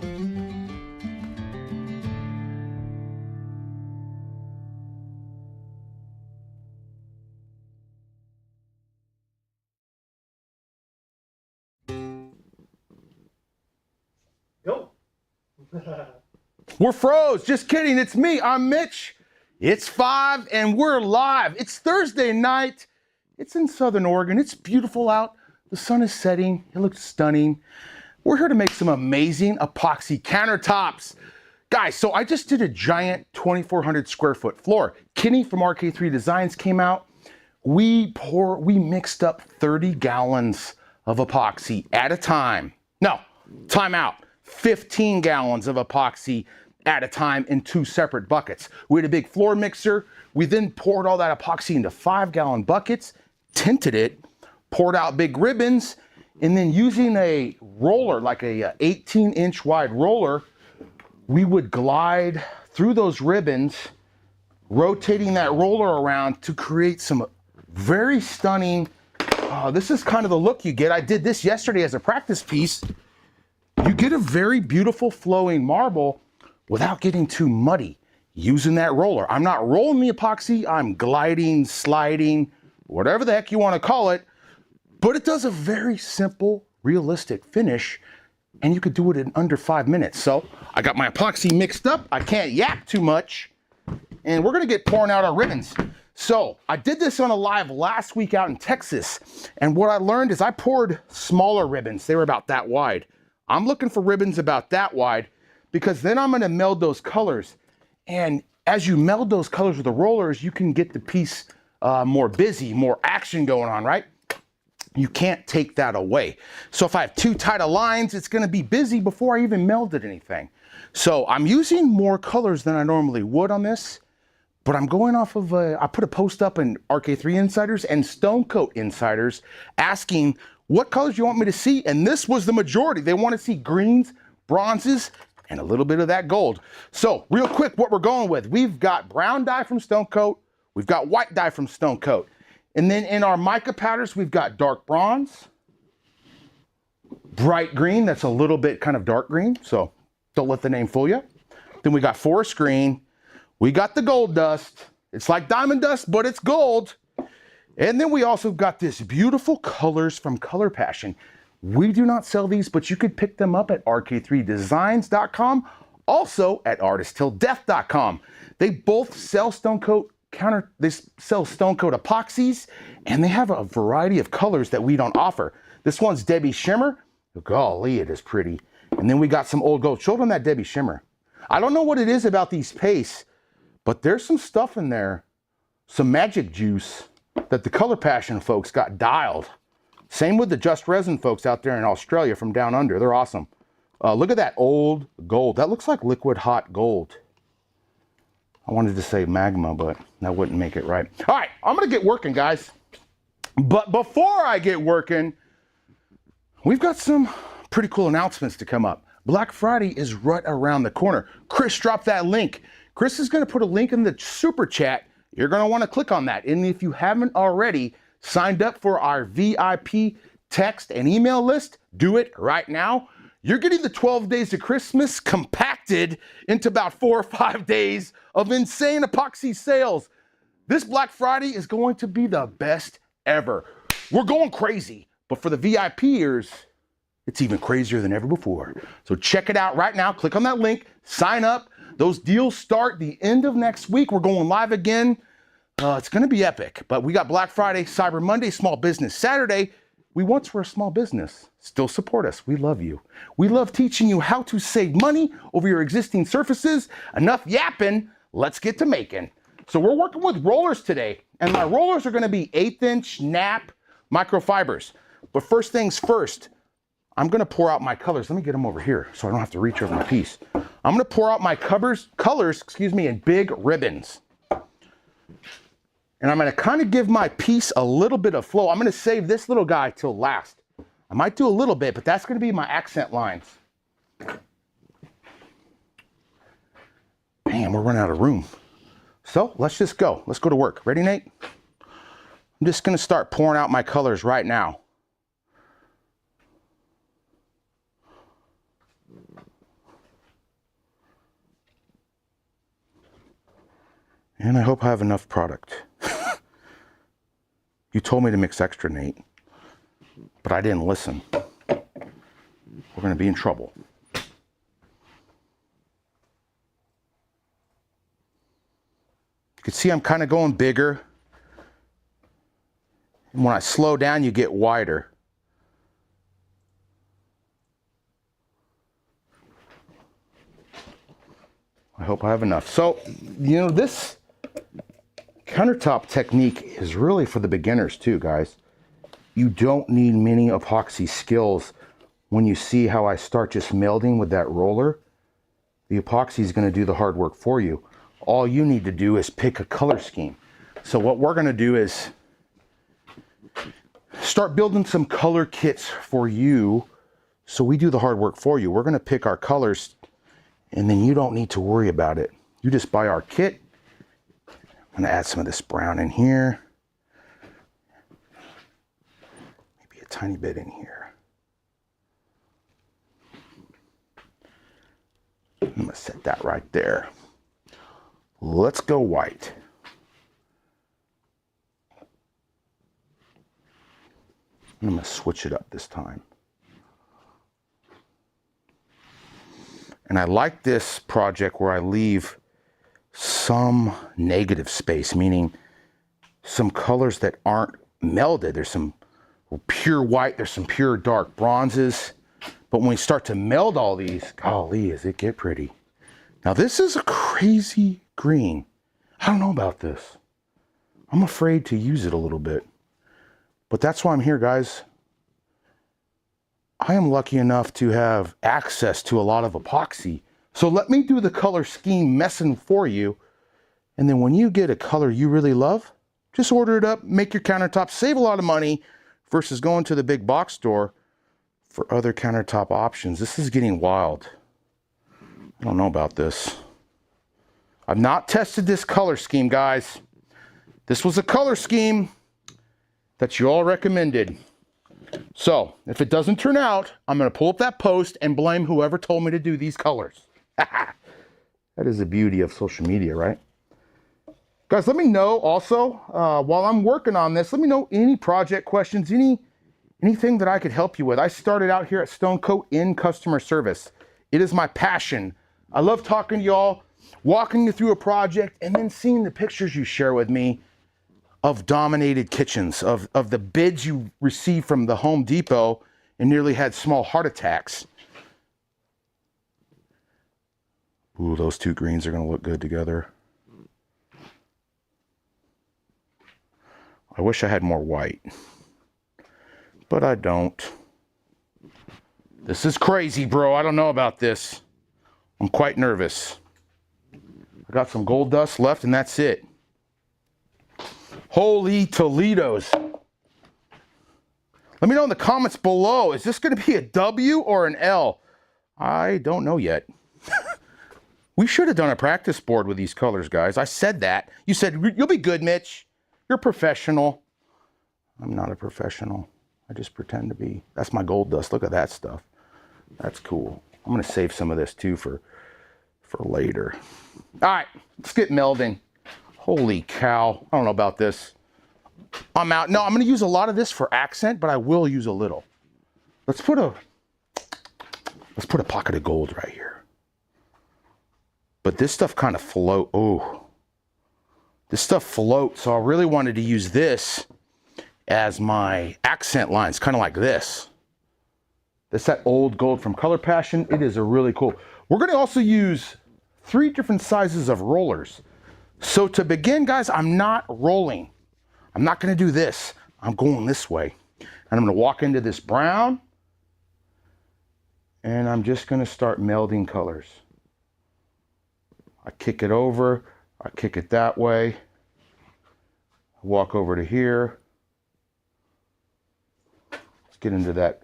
Go. We're froze. Just kidding. It's me. I'm Mitch. It's 5 and we're live. It's Thursday night. It's in Southern Oregon. It's beautiful out. The sun is setting. It looks stunning. We're here to make some amazing epoxy countertops. Guys, so I just did a giant 2,400 square foot floor. Kenny from RK3 Designs came out. We mixed up 30 gallons of epoxy at a time. No, time out. 15 gallons of epoxy at a time in 2 separate buckets. We had a big floor mixer. We then poured all that epoxy into 5-gallon buckets, tinted it, poured out big ribbons, and then using a roller, like a 18-inch wide roller, we would glide through those ribbons, rotating that roller around to create some very stunning, this is kind of the look you get. I did this yesterday as a practice piece. You get a very beautiful flowing marble without getting too muddy using that roller. I'm not rolling the epoxy, I'm gliding, sliding, whatever the heck you want to call it, but it does a very simple, realistic finish, and you could do it in under 5 minutes. So I got my epoxy mixed up. I can't yak too much, and we're gonna get pouring out our ribbons. So I did this on a live last week out in Texas, and what I learned is I poured smaller ribbons. They were about that wide. I'm looking for ribbons about that wide because then I'm gonna meld those colors. And as you meld those colors with the rollers, you can get the piece more busy, more action going on, right? You can't take that away. So if I have too tight of lines, it's gonna be busy before I even melded anything. So I'm using more colors than I normally would on this, but I'm going off of, I put a post up in RK3 Insiders and Stone Coat Insiders asking what colors you want me to see, and this was the majority. They want to see greens, bronzes, and a little bit of that gold. So real quick, what we're going with, we've got brown dye from Stone Coat, we've got white dye from Stone Coat, and then in our mica powders, we've got dark bronze, bright green, that's a little bit kind of dark green, so don't let the name fool you. Then we got forest green, we got the gold dust, it's like diamond dust, but it's gold. And then we also got this beautiful colors from Color Passion. We do not sell these, but you could pick them up at rk3designs.com, also at artisttilldeath.com. They both sell Stone Coat epoxies, and they have a variety of colors that we don't offer. This one's Debbie Shimmer. Golly, it is pretty. And then we got some old gold. Show them that Debbie Shimmer. I don't know what it is about these pastes, but there's some stuff in there, some magic juice, that the Color Passion folks got dialed. Same with the Just Resin folks out there in Australia from down under. They're awesome. Look at that old gold. That looks like liquid hot gold. I wanted to say magma, but that wouldn't make it right. All right, I'm gonna get working, guys. But before I get working, we've got some pretty cool announcements to come up. Black Friday is right around the corner. Chris dropped that link. Chris is gonna put a link in the super chat. You're gonna wanna click on that. And if you haven't already signed up for our VIP text and email list, do it right now. You're getting the 12 days of Christmas compacted into about 4 or 5 days of insane epoxy sales. This Black Friday is going to be the best ever. We're going crazy, but for the VIPers, it's even crazier than ever before. So check it out right now. Click on that link, sign up. Those deals start the end of next week. We're going live again. It's gonna be epic, but we got Black Friday, Cyber Monday, Small Business Saturday. We once were a small business. Still support us. We love you. We love teaching you how to save money over your existing surfaces. Enough yapping. Let's get to making. So we're working with rollers today, and my rollers are gonna be 1/8" nap microfibers. But first things first, I'm gonna pour out my colors. Let me get them over here so I don't have to reach over my piece. I'm gonna pour out my colors, in big ribbons. And I'm gonna kind of give my piece a little bit of flow. I'm gonna save this little guy till last. I might do a little bit, but that's gonna be my accent lines. Man, we're running out of room. So let's just go. Let's go to work. Ready, Nate? I'm just gonna start pouring out my colors right now. And I hope I have enough product. You told me to mix extra, Nate, but I didn't listen. We're going to be in trouble. You can see I'm kind of going bigger. And when I slow down, you get wider. I hope I have enough. So, you know, this countertop technique is really for the beginners too, guys. You don't need many epoxy skills. When you see how I start just melding with that roller, the epoxy is going to do the hard work for you. All you need to do is pick a color scheme. So what we're going to do is start building some color kits for you. So we do the hard work for you. We're going to pick our colors, and then you don't need to worry about it. You just buy our kit. I'm going to add some of this brown in here. Maybe a tiny bit in here. I'm going to set that right there. Let's go white. I'm going to switch it up this time. And I like this project where I leave some negative space, meaning some colors that aren't melded. There's some pure white, there's some pure dark bronzes. But when we start to meld all these, golly, does it get pretty. Now this is a crazy green. I don't know about this. I'm afraid to use it a little bit. But that's why I'm here, guys. I am lucky enough to have access to a lot of epoxy. So let me do the color scheme messing for you. And then when you get a color you really love, just order it up, make your countertop, save a lot of money versus going to the big box store for other countertop options. This is getting wild. I don't know about this. I've not tested this color scheme, guys. This was a color scheme that you all recommended. So if it doesn't turn out, I'm going to pull up that post and blame whoever told me to do these colors. That is the beauty of social media, right? Guys, let me know also, while I'm working on this, let me know any project questions, anything that I could help you with. I started out here at Stone Coat in customer service. It is my passion. I love talking to y'all, walking you through a project, and then seeing the pictures you share with me of dominated kitchens, of the bids you received from the Home Depot and nearly had small heart attacks. Ooh, those two greens are going to look good together. I wish I had more white, but I don't. This is crazy, bro. I don't know about this. I'm quite nervous. I got some gold dust left and that's it. Holy Toledos. Let me know in the comments below. Is this going to be a W or an L? I don't know yet. We should have done a practice board with these colors, guys. I said that. You said, you'll be good, Mitch. You're a professional. I'm not a professional. I just pretend to be. That's my gold dust. Look at that stuff. That's cool. I'm going to save some of this too for later. All right, let's get melding. Holy cow. I don't know about this. I'm out. No, I'm going to use a lot of this for accent, but I will use a little. Let's put a pocket of gold right here. But this stuff kind of float. Oh, this stuff floats. So I really wanted to use this as my accent lines, kind of like this. That's that old gold from Color Passion. It is a really cool. We're going to also use 3 different sizes of rollers. So to begin, guys, I'm not rolling. I'm not going to do this. I'm going this way. And I'm going to walk into this brown. And I'm just going to start melding colors. I kick it over. I kick it that way. Walk over to here. Let's get into that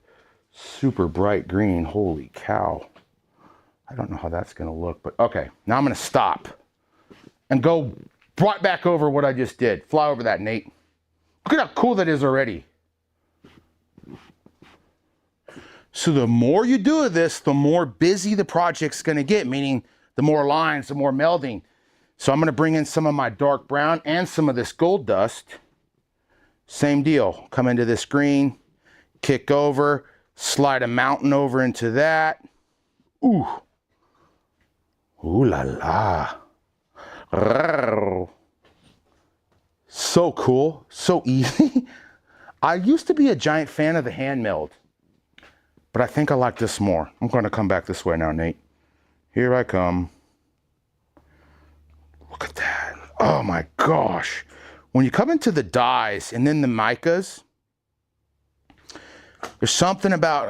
super bright green. Holy cow. I don't know how that's going to look, but okay. Now I'm going to stop and go right back over what I just did. Fly over that, Nate. Look at how cool that is already. So the more you do this, the more busy the project's going to get, meaning the more lines, the more melding. So I'm gonna bring in some of my dark brown and some of this gold dust. Same deal, come into this green, kick over, slide a mountain over into that. Ooh. Ooh la la. So cool, so easy. I used to be a giant fan of the hand meld, but I think I like this more. I'm gonna come back this way now, Nate. Here I come. Look at that. Oh my gosh. When you come into the dyes and then the micas, there's something about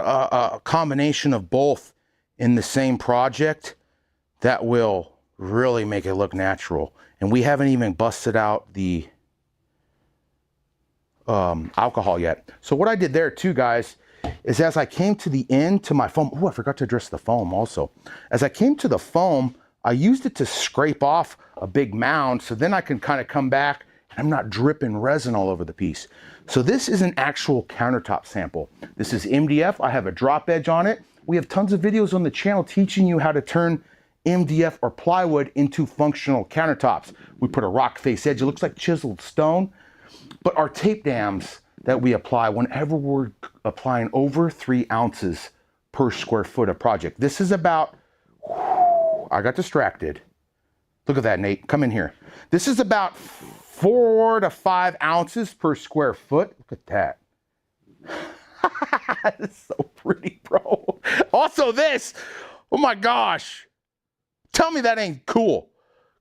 a combination of both in the same project that will really make it look natural. And we haven't even busted out the alcohol yet. So what I did there too, guys, is as I came to the end to my foam, oh, I forgot to address the foam also. As I came to the foam, I used it to scrape off a big mound, so then I can kind of come back and I'm not dripping resin all over the piece. So this is an actual countertop sample. This is MDF. I have a drop edge on it. We have tons of videos on the channel teaching you how to turn MDF or plywood into functional countertops. We put a rock face edge. It looks like chiseled stone. But our tape dams that we apply whenever we're applying over 3 ounces per square foot of project. This is about, I got distracted. Look at that, Nate, come in here. This is about 4 to 5 ounces per square foot. Look at that. It's so pretty, bro. Also this, oh my gosh. Tell me that ain't cool.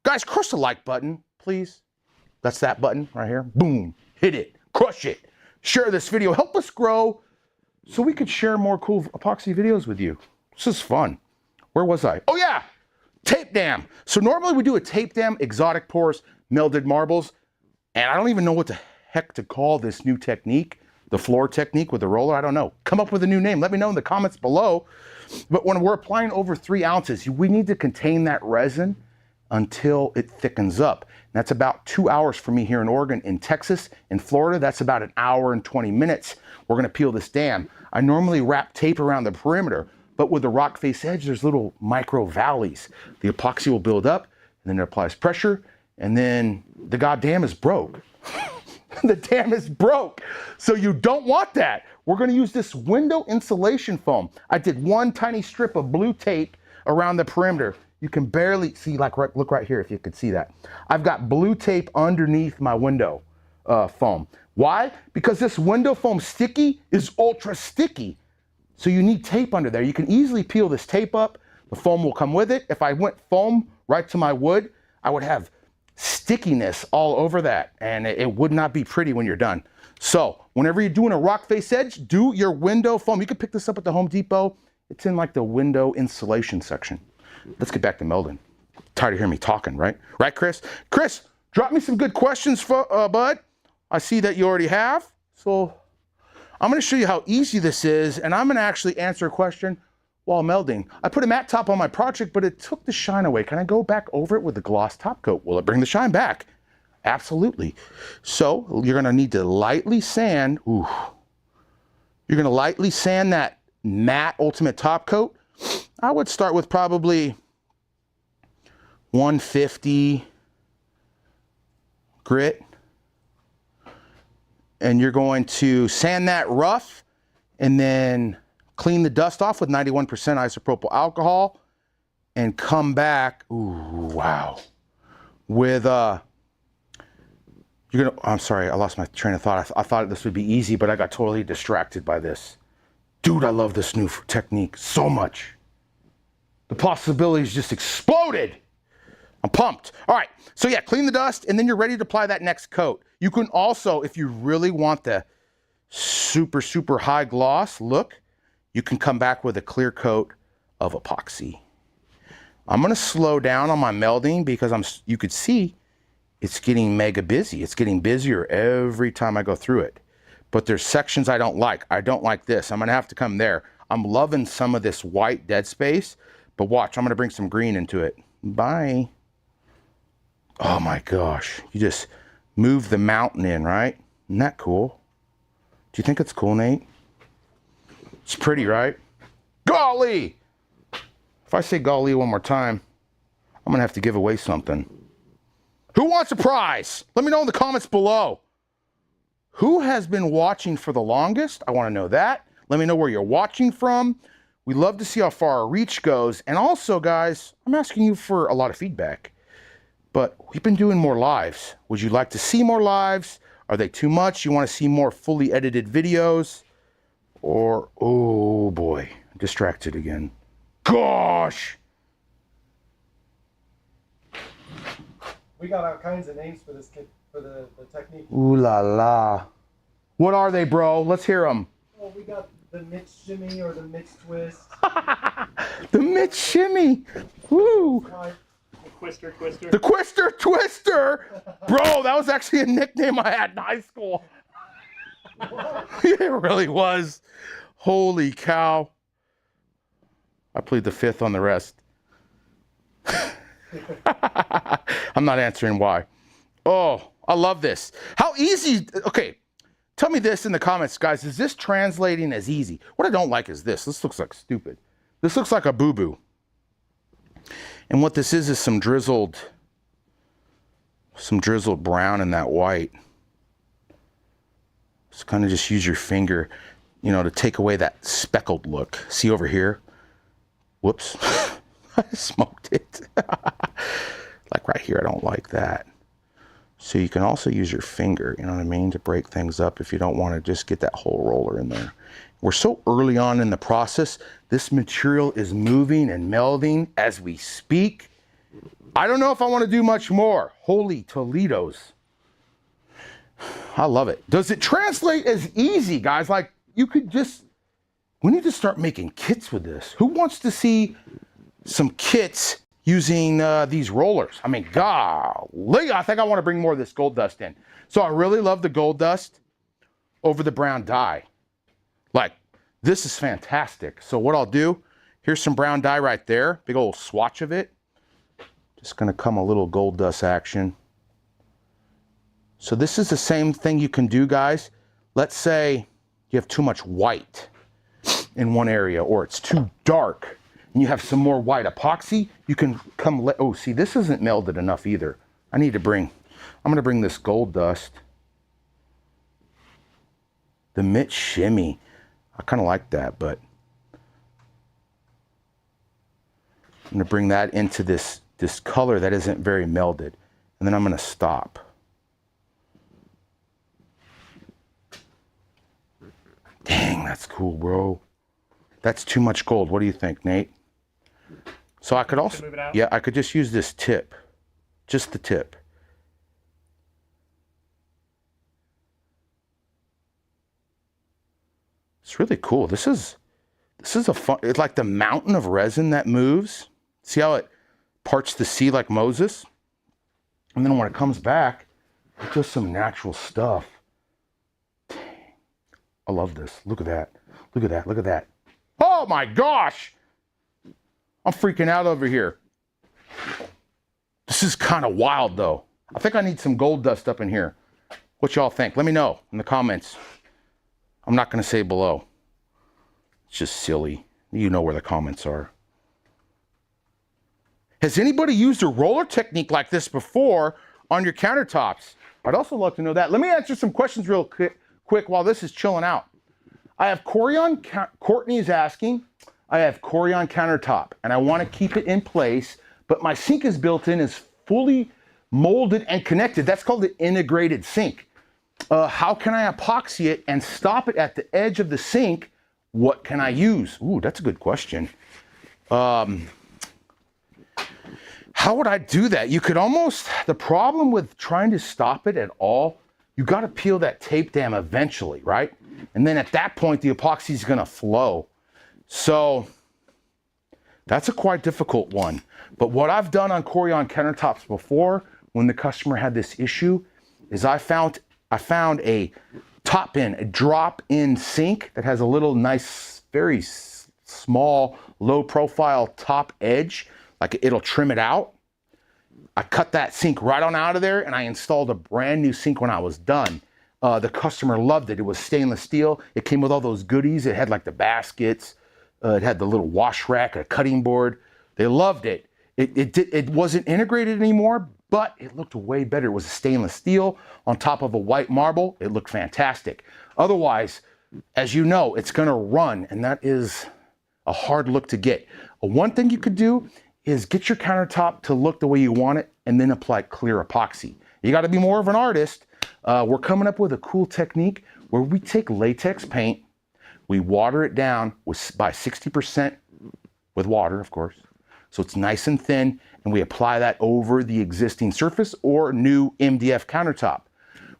Guys, crush the like button, please. That's that button right here. Boom, hit it, crush it. Share this video, help us grow so we could share more cool epoxy videos with you. This is fun. Where was I? Oh yeah, tape dam. So normally we do a tape dam, exotic pours, melded marbles, and I don't even know what the heck to call this new technique. The floor technique with the roller, I don't know. Come up with a new name. Let me know in the comments below. But when we're applying over 3 ounces, we need to contain that resin until it thickens up. And that's about 2 hours for me here in Oregon. In Texas, in Florida, that's about 1 hour and 20 minutes. We're gonna peel this dam. I normally wrap tape around the perimeter, but with the rock face edge, there's little micro valleys. The epoxy will build up, and then it applies pressure, and then the goddamn is broke. The dam is broke. So you don't want that. We're gonna use this window insulation foam. I did one tiny strip of blue tape around the perimeter. You can barely see, like, look right here if you could see that. I've got blue tape underneath my window foam. Why? Because this window foam sticky is ultra sticky. So you need tape under there. You can easily peel this tape up. The foam will come with it. If I went foam right to my wood, I would have stickiness all over that, and it would not be pretty when you're done. So whenever you're doing a rock face edge, do your window foam. You can pick this up at the Home Depot. It's in like the window insulation section. Let's get back to melding. Tired of hearing me talking, right? Right, Chris? Chris, drop me some good questions, bud. I see that you already have. So I'm gonna show you how easy this is, and I'm gonna actually answer a question while melding. I put a matte top on my project, but it took the shine away. Can I go back over it with the gloss top coat? Will it bring the shine back? Absolutely. So you're gonna need to lightly sand. Ooh. You're gonna lightly sand that matte ultimate top coat. I would start with probably 150 grit. And you're going to sand that rough and then clean the dust off with 91% isopropyl alcohol and come back, ooh, wow, with, I'm sorry, I lost my train of thought. I thought this would be easy, but I got totally distracted by this. Dude, I love this new technique so much. The possibilities just exploded. I'm pumped. All right, so yeah, clean the dust, and then you're ready to apply that next coat. You can also, if you really want the super, super high gloss look, you can come back with a clear coat of epoxy. I'm gonna slow down on my melding because you could see it's getting mega busy. It's getting busier every time I go through it. But there's sections I don't like. I don't like this. I'm gonna have to come there. I'm loving some of this white dead space, but watch, I'm gonna bring some green into it. Bye. Oh my gosh, you just move the mountain in, right? Isn't that cool? Do you think it's cool, Nate? It's pretty, right? Golly! If I say golly one more time, I'm gonna have to give away something. Who wants a prize? Let me know in the comments below. Who has been watching for the longest? I want to know that. Let me know where you're watching from. We love to see how far our reach goes. And also, guys, I'm asking you for a lot of feedback. But we've been doing more lives. Would you like to see more lives? Are they too much? You want to see more fully edited videos? Or, oh boy, I'm distracted again. Gosh! We got all kinds of names for this kit, for the technique. Ooh la la. What are they, bro? Let's hear them. Well, we got the Mitch shimmy or the Mitch twist. The Mitch shimmy. Woo! The Quister twister. The Quister twister. Bro, that was actually a nickname I had in high school. It really was. Holy cow. I plead the fifth on the rest. I'm not answering why. Oh, I love this. How easy, okay, tell me this in the comments, guys. Is this translating as easy? What I don't like is this. This looks like stupid. This looks like a boo-boo. And what this is some drizzled brown in that white. Just kind of just use your finger, you know, to take away that speckled look. See over here? Whoops. I smoked it. Like right here, I don't like that. So you can also use your finger, you know what I mean, to break things up if you don't want to just get that whole roller in there. We're so early on in the process. This material is moving and melding as we speak. I don't know if I want to do much more. Holy Toledos. I love it. Does it translate as easy, guys? Like, you could just, we need to start making kits with this. Who wants to see some kits using these rollers? I mean, golly, I think I want to bring more of this gold dust in. So I really love the gold dust over the brown dye. Like, this is fantastic. So what I'll do, here's some brown dye right there, big old swatch of it. Just gonna come a little gold dust action. So this is the same thing you can do, guys. Let's say you have too much white in one area, or it's too dark, and you have some more white epoxy, you can come, oh, see, this isn't melded enough either. I'm gonna bring this gold dust. The Mitch shimmy. I kind of like that, but I'm gonna bring that into this color that isn't very melded. And then I'm gonna stop. Dang, that's cool, bro. That's too much gold. What do you think, Nate? So I could also, yeah, I could just use this tip, just the tip. It's really cool. This is a fun, it's like the mountain of resin that moves. See how it parts the sea like Moses? And then when it comes back, it's just some natural stuff. Dang. I love this. Look at that. Look at that. Look at that. Oh my gosh. I'm freaking out over here. This is kind of wild though. I think I need some gold dust up in here. What y'all think? Let me know in the comments. I'm not going to say below. It's just silly. You know where the comments are. Has anybody used a roller technique like this before on your countertops? I'd also love to know that. Let me answer some questions real quick while this is chilling out. I have Courtney is asking, I have Corian countertop and I want to keep it in place, but my sink is built in, is fully molded and connected. That's called the integrated sink. How can I epoxy it and stop it at the edge of the sink? What can I use? Ooh, that's a good question. How would I do that? You could almost, the problem with trying to stop it at all, you got to peel that tape down eventually, right? And then at that point, the epoxy is going to flow. So that's a quite difficult one. But what I've done on Corian countertops before, when the customer had this issue, is I found a top-in, a drop-in sink that has a little nice, very small, low-profile top edge. Like it'll trim it out. I cut that sink right on out of there and I installed a brand new sink when I was done. The customer loved it. It was stainless steel. It came with all those goodies. It had like the baskets. It had the little wash rack, a cutting board. They loved it. It wasn't integrated anymore, but it looked way better. It was a stainless steel on top of a white marble. It looked fantastic. Otherwise, as you know, it's gonna run, and that is a hard look to get. One thing you could do is get your countertop to look the way you want it and then apply clear epoxy. You gotta be more of an artist. We're coming up with a cool technique where we take latex paint, we water it down by 60% with water, of course, so it's nice and thin, and we apply that over the existing surface or new MDF countertop.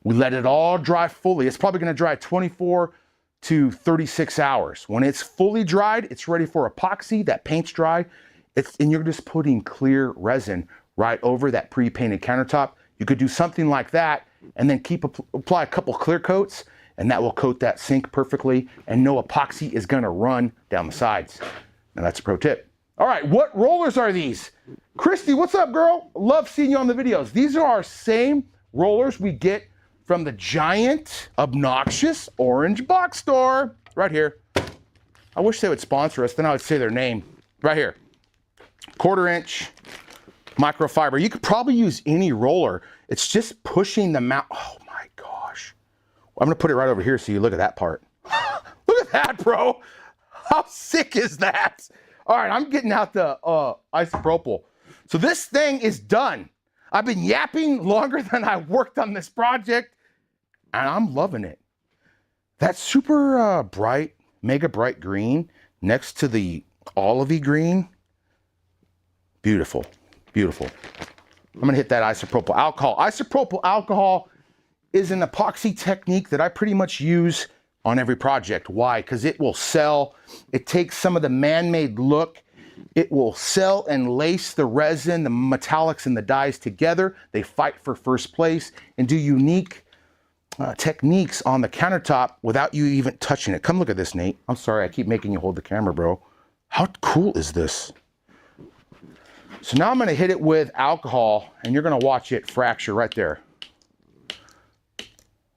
We let it all dry fully. It's probably gonna dry 24 to 36 hours. When it's fully dried, it's ready for epoxy. That paint's dry, and you're just putting clear resin right over that pre-painted countertop. You could do something like that and then apply a couple clear coats, and that will coat that sink perfectly, and no epoxy is gonna run down the sides. Now that's a pro tip. All right, what rollers are these? Christy, what's up, girl? Love seeing you on the videos. These are our same rollers we get from the giant, obnoxious orange box store. Right here. I wish they would sponsor us, then I would say their name. Right here. 1/4 inch microfiber. You could probably use any roller. It's just pushing the mount. Oh my gosh. I'm gonna put it right over here so you look at that part. Look at that, bro. How sick is that? All right, I'm getting out the isopropyl. So this thing is done. I've been yapping longer than I worked on this project, and I'm loving it. That super bright, mega bright green next to the olivey green, beautiful, beautiful. I'm gonna hit that isopropyl alcohol. Isopropyl alcohol is an epoxy technique that I pretty much use on every project. Why? Because it will sell. It takes some of the man-made look. It will sell and lace the resin, the metallics, and the dyes together. They fight for first place and do unique techniques on the countertop without you even touching it. Come look at this, Nate. I'm sorry, I keep making you hold the camera, bro. How cool is this? So now I'm gonna hit it with alcohol, and you're gonna watch it fracture right there.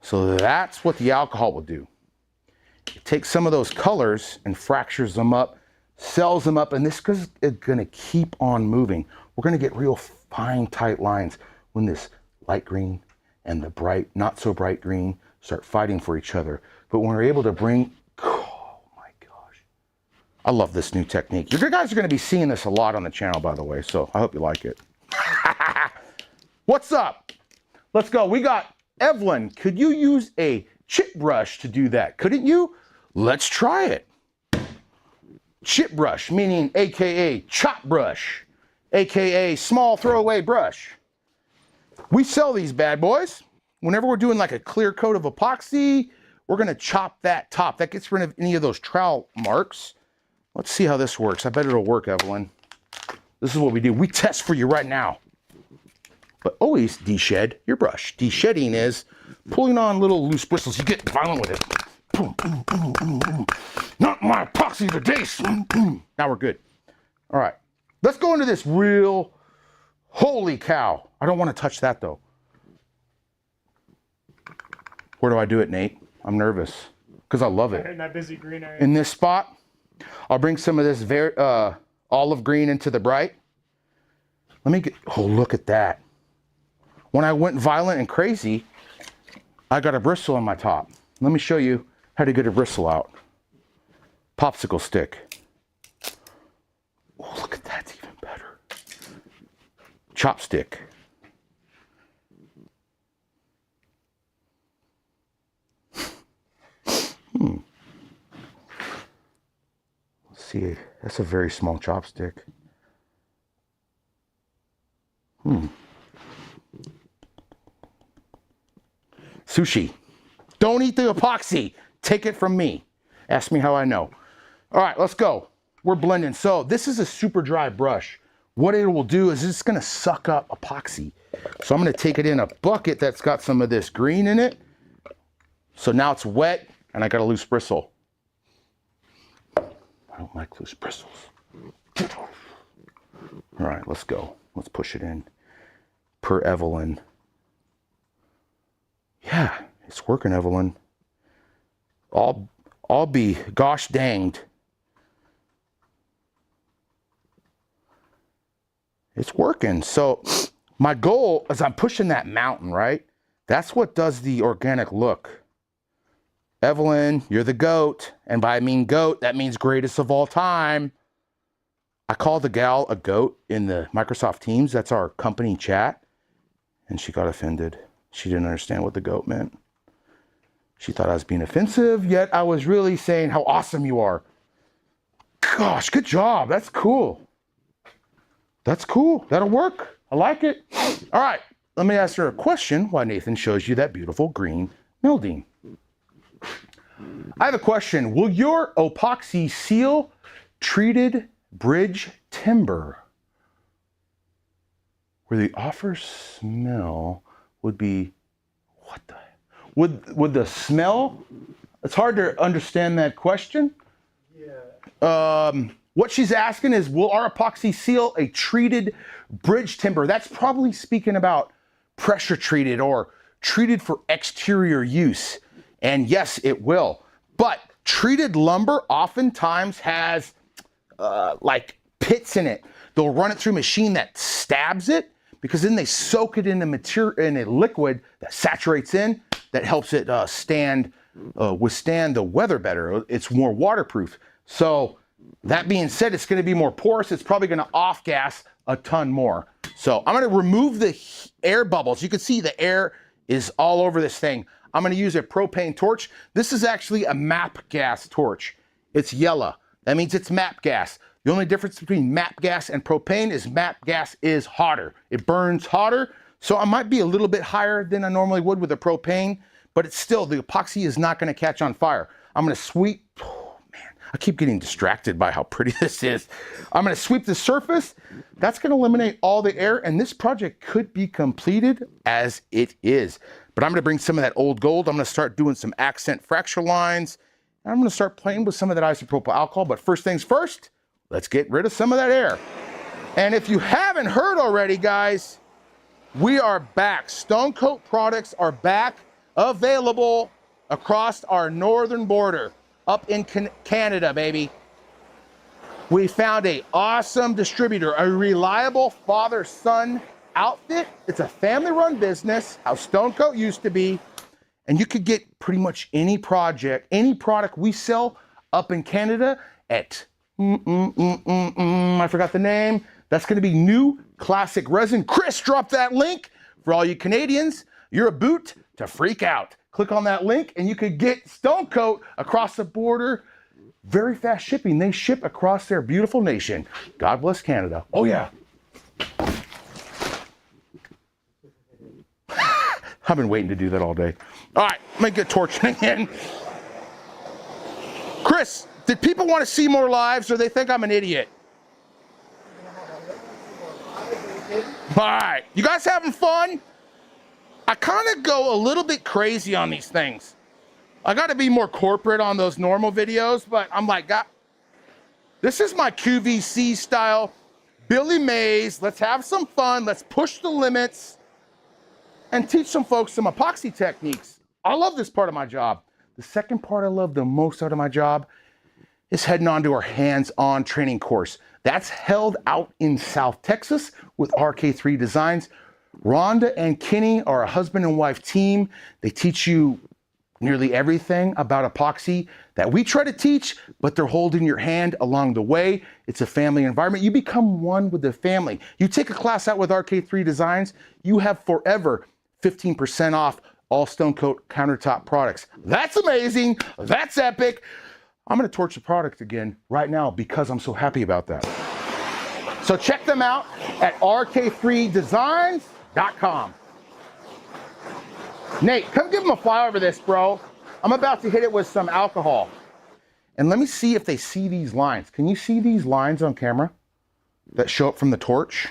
So that's what the alcohol will do. It takes some of those colors and fractures them up, sells them up, and this is gonna keep on moving. We're gonna get real fine, tight lines when this light green and the bright, not so bright green start fighting for each other. But when we're able to bring, oh my gosh. I love this new technique. You guys are gonna be seeing this a lot on the channel, by the way, so I hope you like it. What's up? Let's go. We got Evelyn. Could you use a chip brush to do that? Couldn't you? Let's try it. Chip brush, meaning AKA chop brush, AKA small throwaway brush. We sell these bad boys. Whenever we're doing like a clear coat of epoxy, we're gonna chop that top. That gets rid of any of those trowel marks. Let's see how this works. I bet it'll work, Evelyn. This is what we do. We test for you right now. But always de-shed your brush. De-shedding is pulling on little loose bristles. You get violent with it. Boom, boom, boom, boom, boom. Not my epoxy today. Now we're good. All right, let's go into this real, holy cow. I don't want to touch that though. Where do I do it, Nate? I'm nervous because I love it. In that busy green area. In this spot, I'll bring some of this very olive green into the bright. Let me get, oh, look at that. When I went violent and crazy, I got a bristle on my top. Let me show you how to get a bristle out. Popsicle stick. Oh, look at that, it's even better. Chopstick. Let's see, that's a very small chopstick. Sushi. Don't eat the epoxy. Take it from me. Ask me how I know. All right, let's go. We're blending. So this is a super dry brush. What it will do is it's gonna suck up epoxy. So I'm gonna take it in a bucket that's got some of this green in it. So now it's wet and I got a loose bristle. I don't like loose bristles. All right, let's go. Let's push it in. Per Evelyn. Yeah, it's working, Evelyn. I'll be gosh danged It's working. So my goal is I'm pushing that mountain, right? That's what does the organic look. Evelyn, you're the GOAT. And by I mean GOAT, that means greatest of all time. I called the gal a GOAT in the Microsoft Teams. That's our company chat. And she got offended. She didn't understand what the GOAT meant. She thought I was being offensive, yet I was really saying how awesome you are. Gosh, good job. That's cool. That's cool. That'll work. I like it. All right, let me ask her a question while Nathan shows you that beautiful green melding. I have a question. Will your epoxy seal treated bridge timber where the offer smell would be, what the, would the smell, it's hard to understand that question. Yeah. What she's asking is, will our epoxy seal a treated bridge timber? That's probably speaking about pressure treated or treated for exterior use. And yes, it will. But treated lumber oftentimes has like pits in it. They'll run it through a machine that stabs it, because then they soak it in a material, in a liquid that saturates in, that helps it withstand the weather better. It's more waterproof. So that being said, it's going to be more porous. It's probably going to off-gas a ton more. So I'm going to remove the air bubbles. You can see the air is all over this thing. I'm going to use a propane torch. This is actually a MAP gas torch. It's yellow. That means it's MAP gas. The only difference between MAP gas and propane is MAP gas is hotter. It burns hotter. So I might be a little bit higher than I normally would with a propane, but it's still, the epoxy is not going to catch on fire. I'm going to sweep, oh man, I keep getting distracted by how pretty this is. I'm going to sweep the surface. That's going to eliminate all the air, and this project could be completed as it is. But I'm going to bring some of that old gold. I'm going to start doing some accent fracture lines. And I'm going to start playing with some of that isopropyl alcohol. But first things first, let's get rid of some of that air. And if you haven't heard already, guys, we are back. Stone Coat products are back, available across our northern border, up in Canada, baby. We found an awesome distributor, a reliable father-son outfit. It's a family-run business, how Stone Coat used to be. And you could get pretty much any project, any product we sell up in Canada at, I forgot the name. That's going to be New Classic Resin. Chris, drop that link for all you Canadians. You're a boot to freak out. Click on that link and you could get Stone Coat across the border. Very fast shipping. They ship across their beautiful nation. God bless Canada. Oh yeah. I've been waiting to do that all day. All right, let me get torching again. Chris, did people want to see more lives or they think I'm an idiot? All right, you guys having fun? I kind of go a little bit crazy on these things. I got to be more corporate on those normal videos, but I'm like, God, this is my QVC style. Billy Mays, let's have some fun. Let's push the limits and teach some folks some epoxy techniques. I love this part of my job. The second part I love the most out of my job is heading on to our hands-on training course. That's held out in South Texas with RK3 Designs. Rhonda and Kenny are a husband and wife team. They teach you nearly everything about epoxy that we try to teach, but they're holding your hand along the way. It's a family environment. You become one with the family. You take a class out with RK3 Designs, you have forever 15% off all Stone Coat countertop products. That's amazing. That's epic. I'm going to torch the product again right now because I'm so happy about that. So check them out at rk3designs.com. Nate, come give them a fly over this, bro. I'm about to hit it with some alcohol. And let me see if they see these lines. Can you see these lines on camera that show up from the torch?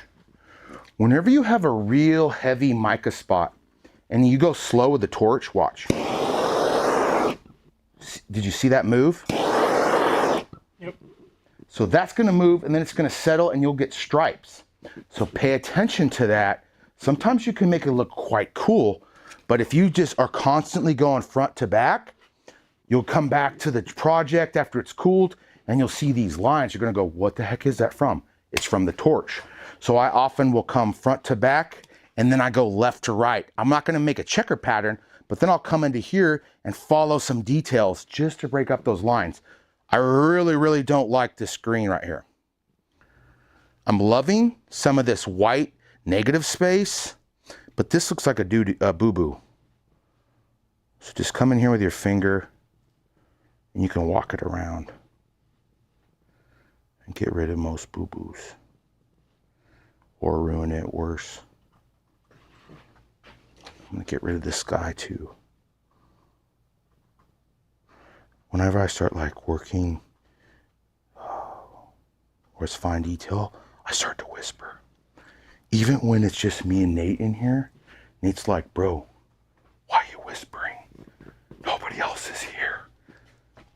Whenever you have a real heavy mica spot and you go slow with the torch, watch. Did you see that move? Yep. So that's gonna move and then it's gonna settle and you'll get stripes. So pay attention to that. Sometimes you can make it look quite cool, but if you just are constantly going front to back, you'll come back to the project after it's cooled and you'll see these lines. You're gonna go, what the heck is that from? It's from the torch. So I often will come front to back and then I go left to right. I'm not gonna make a checker pattern, but then I'll come into here and follow some details just to break up those lines. I really, really don't like this green right here. I'm loving some of this white negative space, but this looks like a boo-boo. So just come in here with your finger and you can walk it around and get rid of most boo-boos or ruin it worse. I'm gonna get rid of this sky too. Whenever I start like working where it's fine detail, I start to whisper. Even when it's just me and Nate in here, Nate's like, bro, why are you whispering? Nobody else is here.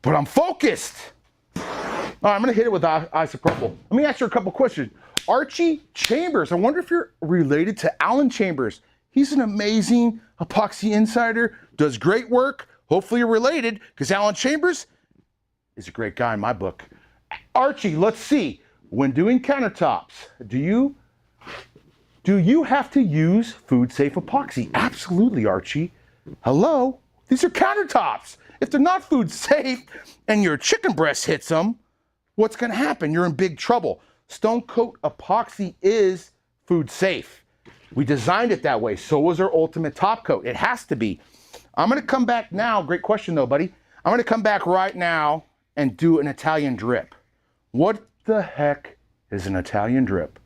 But I'm focused. All right, I'm gonna hit it with isopropyl. Let me ask you a couple questions. Archie Chambers, I wonder if you're related to Alan Chambers. He's an amazing epoxy insider, does great work. Hopefully you're related, because Alan Chambers is a great guy in my book. Archie, let's see. When doing countertops, do you have to use food-safe epoxy? Absolutely, Archie. Hello? These are countertops. If they're not food safe and your chicken breast hits them, what's gonna happen? You're in big trouble. Stone Coat Epoxy is food safe. We designed it that way. So was our ultimate top coat. It has to be. I'm gonna come back now. Great question though, buddy. I'm gonna come back right now and do an Italian drip. What the heck is an Italian drip?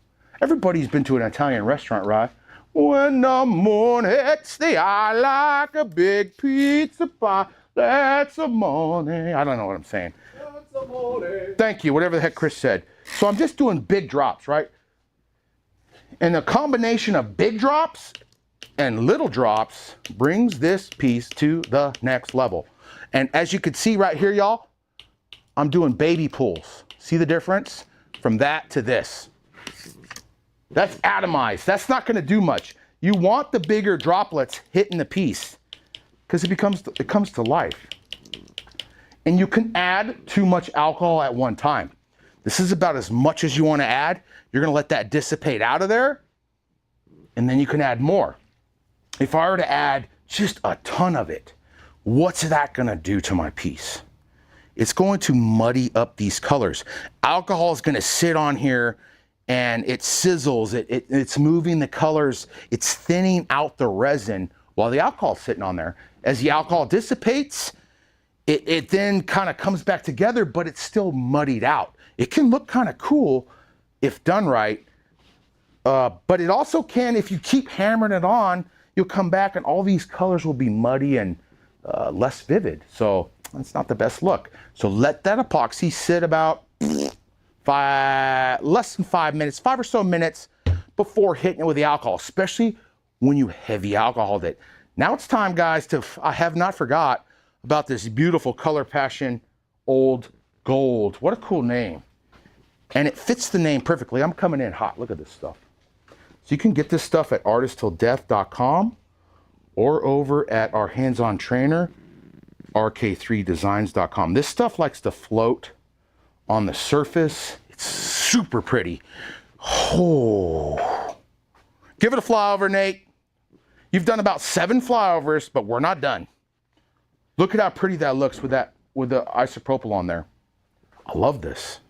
Everybody's been to an Italian restaurant, right? When the moon hits the eye like a big pizza pie, that's a morning. I don't know what I'm saying. That's a morning. Thank you, whatever the heck Chris said. So I'm just doing big drops, right? And the combination of big drops and little drops brings this piece to the next level. And as you can see right here, y'all, I'm doing baby pulls. See the difference from that to this? That's atomized. That's not gonna do much. You want the bigger droplets hitting the piece because it comes to life. And you can add too much alcohol at one time. This is about as much as you want to add. You're gonna let that dissipate out of there, and then you can add more. If I were to add just a ton of it, what's that gonna do to my piece? It's going to muddy up these colors. Alcohol is gonna sit on here and it sizzles, it's moving the colors, it's thinning out the resin while the alcohol's sitting on there. As the alcohol dissipates, it then kind of comes back together, but it's still muddied out. It can look kind of cool if done right, but it also can, if you keep hammering it on, you'll come back and all these colors will be muddy and less vivid. So that's not the best look. So let that epoxy sit about less than 5 minutes, 5 or so minutes before hitting it with the alcohol, especially when you heavy alcoholed it. Now it's time, guys, I have not forgot about this beautiful Color Passion Old Gold. What a cool name. And it fits the name perfectly. I'm coming in hot. Look at this stuff. So you can get this stuff at artisttilldeath.com or over at our hands-on trainer, rk3designs.com. This stuff likes to float on the surface. It's super pretty. Oh. Give it a flyover, Nate. You've done about 7 flyovers, but we're not done. Look at how pretty that looks with the isopropyl on there. I love this.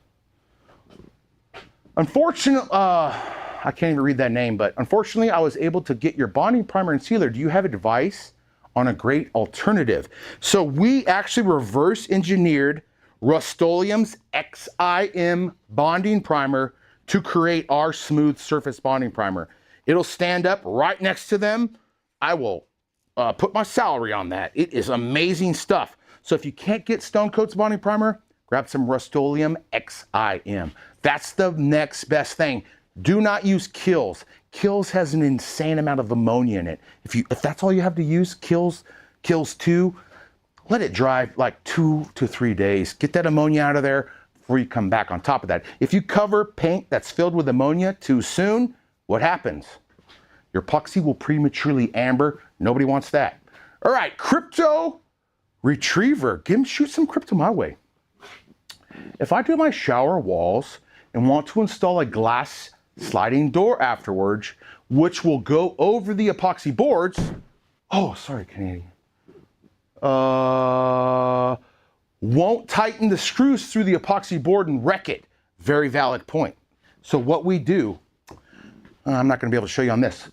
Unfortunately, I can't even read that name, but unfortunately I was able to get your bonding primer and sealer. Do you have advice on a great alternative? So we actually reverse engineered Rust-Oleum's XIM bonding primer to create our smooth surface bonding primer. It'll stand up right next to them. I will put my salary on that. It is amazing stuff. So if you can't get Stone Coat's bonding primer, grab some Rust-Oleum XIM. That's the next best thing. Do not use Kills. Kills has an insane amount of ammonia in it. If that's all you have to use, Kills 2, let it dry like 2 to 3 days. Get that ammonia out of there before you come back on top of that. If you cover paint that's filled with ammonia too soon, what happens? Your epoxy will prematurely amber. Nobody wants that. All right, Crypto Retriever. Shoot some crypto my way. If I do my shower walls and want to install a glass sliding door afterwards, which will go over the epoxy boards. Oh, sorry, Canadian. Won't tighten the screws through the epoxy board and wreck it. Very valid point. So what we do, I'm not going to be able to show you on this.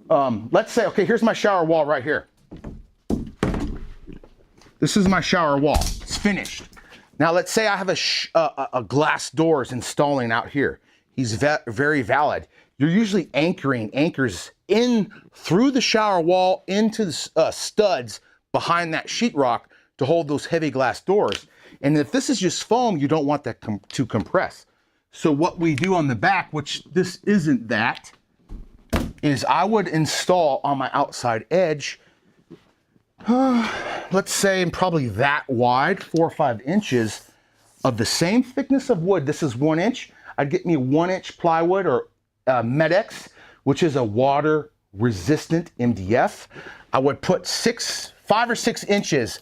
Let's say, okay, here's my shower wall right here. This is my shower wall. It's finished. Now let's say I have a glass doors installing out here. He's very valid. You're usually anchoring anchors in through the shower wall into the studs behind that sheetrock to hold those heavy glass doors. And if this is just foam, you don't want that to compress. So what we do on the back, which this isn't that, is I would install on my outside edge, let's say probably that wide, 4 or 5 inches of the same thickness of wood. This is 1 inch. I'd get me 1 inch plywood or Medex, which is a water resistant MDF. I would put 5 or 6 inches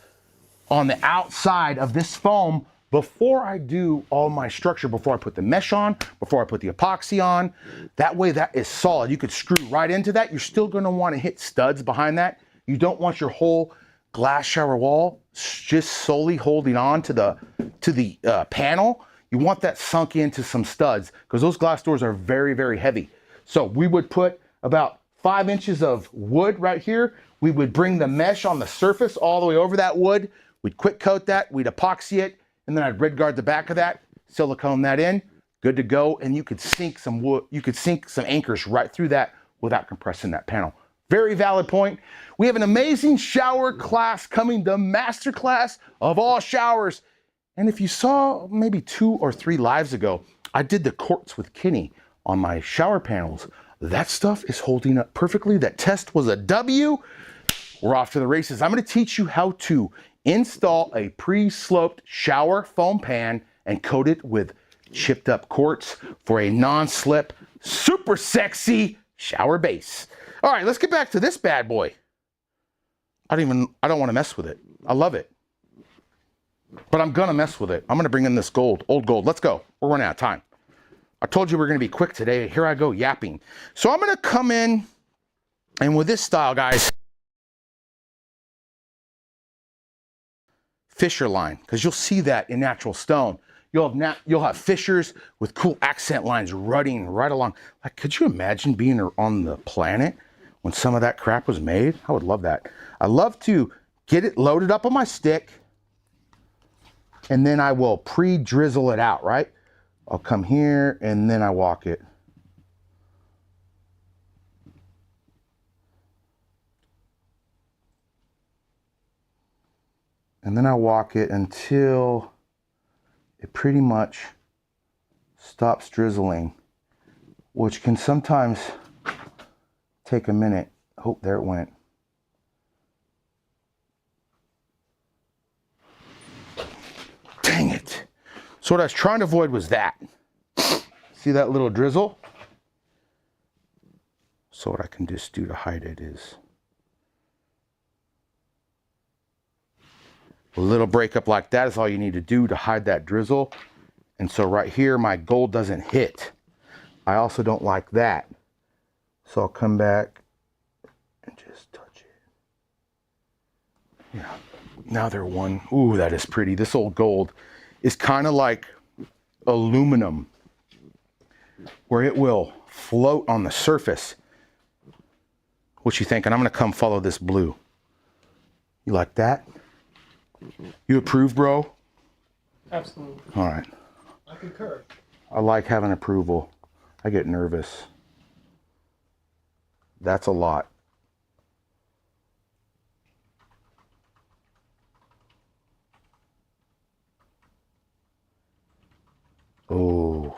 on the outside of this foam before I do all my structure, before I put the mesh on, before I put the epoxy on. That way that is solid. You could screw right into that. You're still gonna wanna hit studs behind that. You don't want your whole glass shower wall just solely holding on to the panel. You want that sunk into some studs because those glass doors are very, very heavy. So we would put about 5 inches of wood right here. We would bring the mesh on the surface all the way over that wood. We'd quick coat that, we'd epoxy it, and then I'd red guard the back of that, silicone that in, good to go, and you could sink some wood, you could sink some anchors right through that without compressing that panel. Very valid point. We have an amazing shower class coming, the master class of all showers. And if you saw maybe 2 or 3 lives ago, I did the quartz with Kenny on my shower panels. That stuff is holding up perfectly. That test was a W. We're off to the races. I'm going to teach you how to install a pre-sloped shower foam pan and coat it with chipped up quartz for a non-slip, super sexy shower base. All right, let's get back to this bad boy. I don't want to mess with it. I love it. But I'm gonna mess with it. I'm gonna bring in this gold, old gold. Let's go. We're running out of time. I told you we're gonna be quick today. Here I go yapping. So I'm gonna come in, and with this style, guys, fissure line, because you'll see that in natural stone. You'll have fissures with cool accent lines running right along. Like, could you imagine being on the planet when some of that crap was made? I would love that. I love to get it loaded up on my stick, and then I will pre-drizzle it out, right? I'll come here, and then I walk it. And then I walk it until it pretty much stops drizzling, which can sometimes take a minute. Oh, there it went. Dang it. So what I was trying to avoid was that. See that little drizzle? So what I can just do to hide it is a little breakup like that is all you need to do to hide that drizzle. And so right here, my gold doesn't hit. I also don't like that. So I'll come back and just touch it. Yeah, now they're one. Ooh, that is pretty. This old gold is kind of like aluminum, where it will float on the surface. What you think? And I'm gonna come follow this blue. You like that? You approve, bro? Absolutely. All right. I concur. I like having approval. I get nervous. That's a lot. Oh.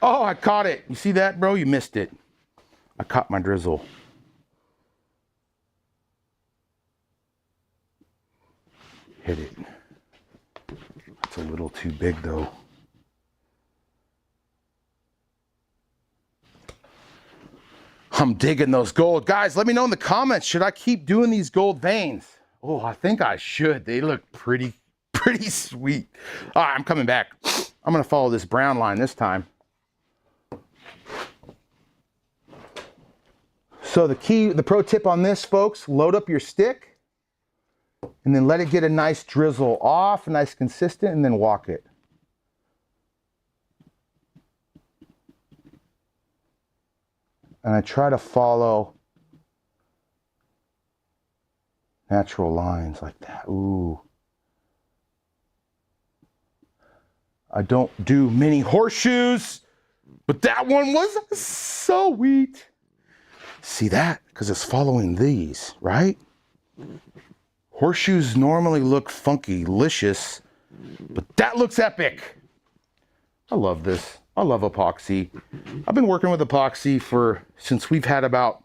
Oh, I caught it. You see that, bro? You missed it. I caught my drizzle. Hit it. It's a little too big, though. I'm digging those gold. Guys, let me know in the comments, should I keep doing these gold veins? Oh, I think I should. They look pretty sweet. All right, I'm coming back. I'm gonna follow this brown line this time. So the pro tip on this, folks, load up your stick and then let it get a nice drizzle off, nice consistent, and then walk it. And I try to follow natural lines like that. Ooh. I don't do many horseshoes, but that one was so sweet. See that? Because it's following these, right? Horseshoes normally look funky-licious, but that looks epic. I love this. I love epoxy. I've been working with epoxy since we've had about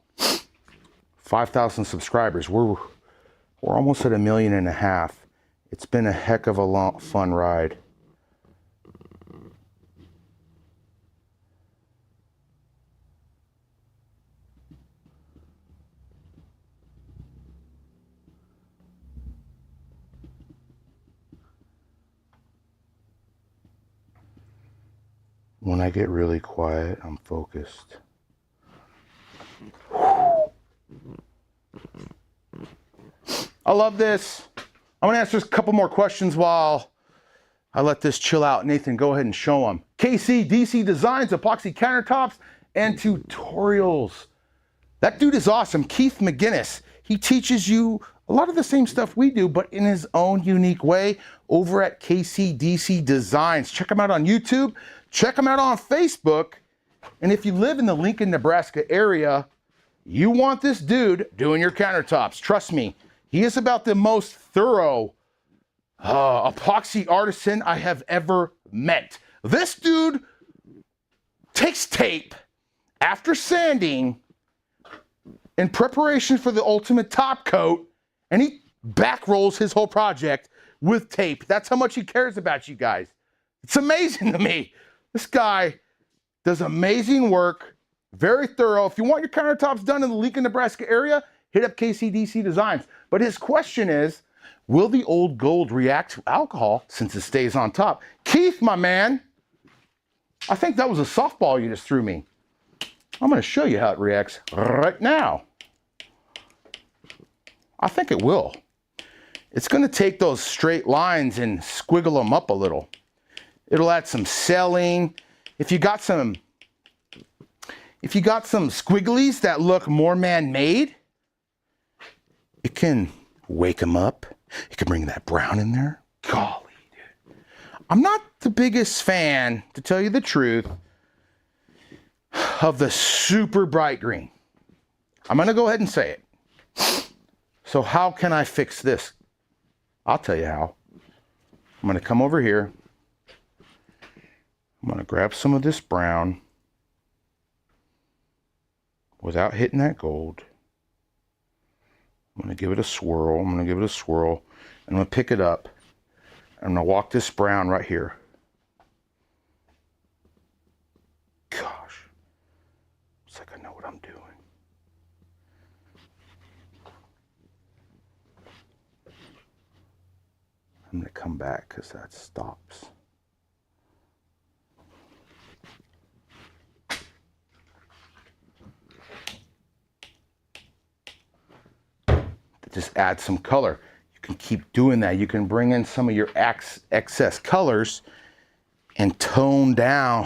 5,000 subscribers. We're almost at 1.5 million. It's been a heck of a fun ride. When I get really quiet, I'm focused. I love this. I'm gonna answer a couple more questions while I let this chill out. Nathan, go ahead and show them. KCDC Designs, Epoxy Countertops, and Tutorials. That dude is awesome. Keith McGinnis. He teaches you a lot of the same stuff we do, but in his own unique way over at KCDC Designs. Check him out on YouTube. Check him out on Facebook. And if you live in the Lincoln, Nebraska area, you want this dude doing your countertops. Trust me, he is about the most thorough epoxy artisan I have ever met. This dude takes tape after sanding in preparation for the ultimate top coat, and he back rolls his whole project with tape. That's how much he cares about you guys. It's amazing to me. This guy does amazing work, very thorough. If you want your countertops done in the Lincoln, Nebraska area, hit up KCDC Designs. But his question is, will the old gold react to alcohol since it stays on top? Keith, my man, I think that was a softball you just threw me. I'm going to show you how it reacts right now. I think it will. It's going to take those straight lines and squiggle them up a little. It'll add some selling. If you got some squigglies that look more man-made, it can wake them up. It can bring that brown in there. Golly, dude. I'm not the biggest fan, to tell you the truth, of the super bright green. I'm going to go ahead and say it. So how can I fix this? I'll tell you how. I'm going to come over here. I'm going to grab some of this brown without hitting that gold. I'm going to give it a swirl. And I'm going to pick it up. I'm going to walk this brown right here. Gosh. It's like I know what I'm doing. I'm going to come back because that stops. Just add some color. You can keep doing that. You can bring in some of your excess colors and tone down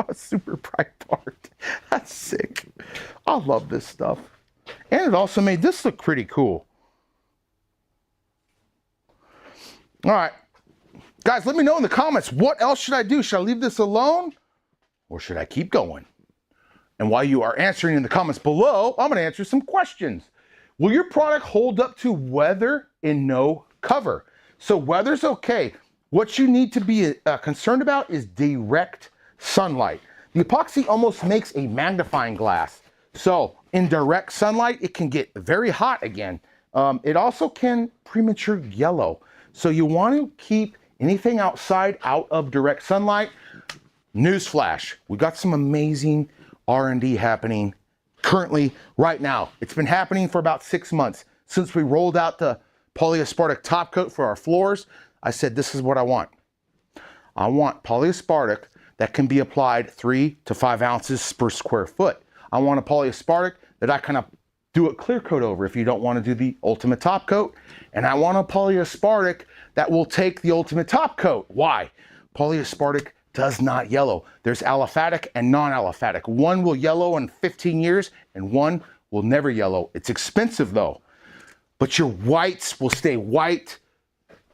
a super bright part. That's sick. I love this stuff. And it also made this look pretty cool. All right. Guys, let me know in the comments, what else should I do? Should I leave this alone or should I keep going? And while you are answering in the comments below, I'm going to answer some questions. Will your product hold up to weather in no cover? So weather's okay. What you need to be concerned about is direct sunlight. The epoxy almost makes a magnifying glass. So in direct sunlight, it can get very hot again. It also can premature yellow. So you want to keep anything outside out of direct sunlight. Newsflash, we got some amazing R&D happening currently right now. It's been happening for about 6 months. since we rolled out the polyaspartic top coat for our floors, I said, this is what I want. I want polyaspartic that can be applied 3 to 5 ounces per square foot. I want a polyaspartic that I kind of do a clear coat over if you don't want to do the ultimate top coat. And I want a polyaspartic that will take the ultimate top coat. Why? Polyaspartic does not yellow. There's aliphatic and non-aliphatic. One will yellow in 15 years and one will never yellow. It's expensive though, but your whites will stay white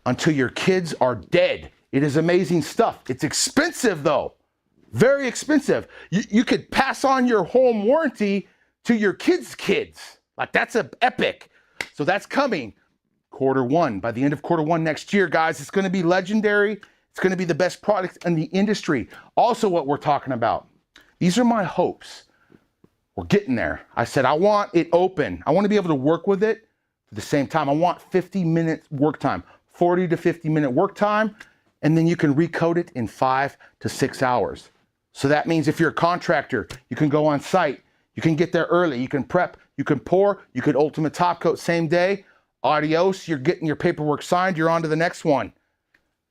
until your kids are dead. It is amazing stuff. It's expensive though, very expensive. You could pass on your home warranty to your kids' kids. Like that's an epic. So that's coming Q1. By the end of Q1 next year, guys, it's gonna be legendary. It's gonna be the best product in the industry. Also what we're talking about, these are my hopes. We're getting there. I said, I want it open. I wanna be able to work with it at the same time. I want 50 minutes work time, 40 to 50 minute work time, and then you can recoat it in 5 to 6 hours. So that means if you're a contractor, you can go on site, you can get there early, you can prep, you can pour, you could ultimate top coat same day. Adios, you're getting your paperwork signed, you're on to the next one.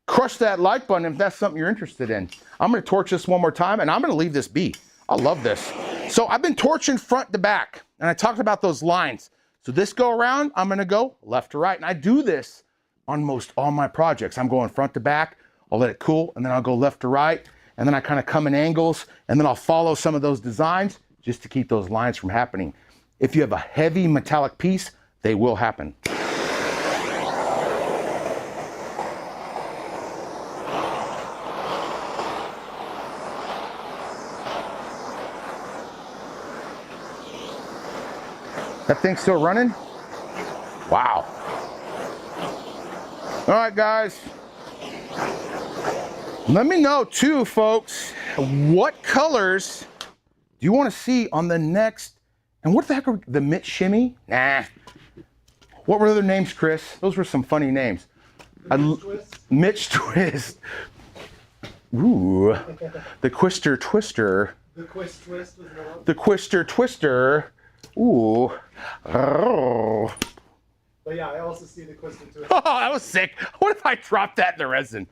Crush that like button if that's something you're interested in. I'm gonna torch this one more time and I'm gonna leave this be. I love this. So I've been torching front to back and I talked about those lines. So this go around, I'm gonna go left to right. And I do this on most all my projects. I'm going front to back, I'll let it cool, and then I'll go left to right, and then I kind of come in angles, and then I'll follow some of those designs just to keep those lines from happening. If you have a heavy metallic piece, they will happen. That thing's still running? Wow. All right, guys. Let me know too, folks, what colors do you want to see on the next, and what the heck are the Mitch Shimmy? Nah. What were their names, Chris? Those were some funny names. Mitch Twist. Ooh. The Quister Twister. The Quist Twist was another one. The Quister Twister. Ooh. Oh. But yeah, I also see the Quist Twist. Oh, that was sick. What if I dropped that in the resin?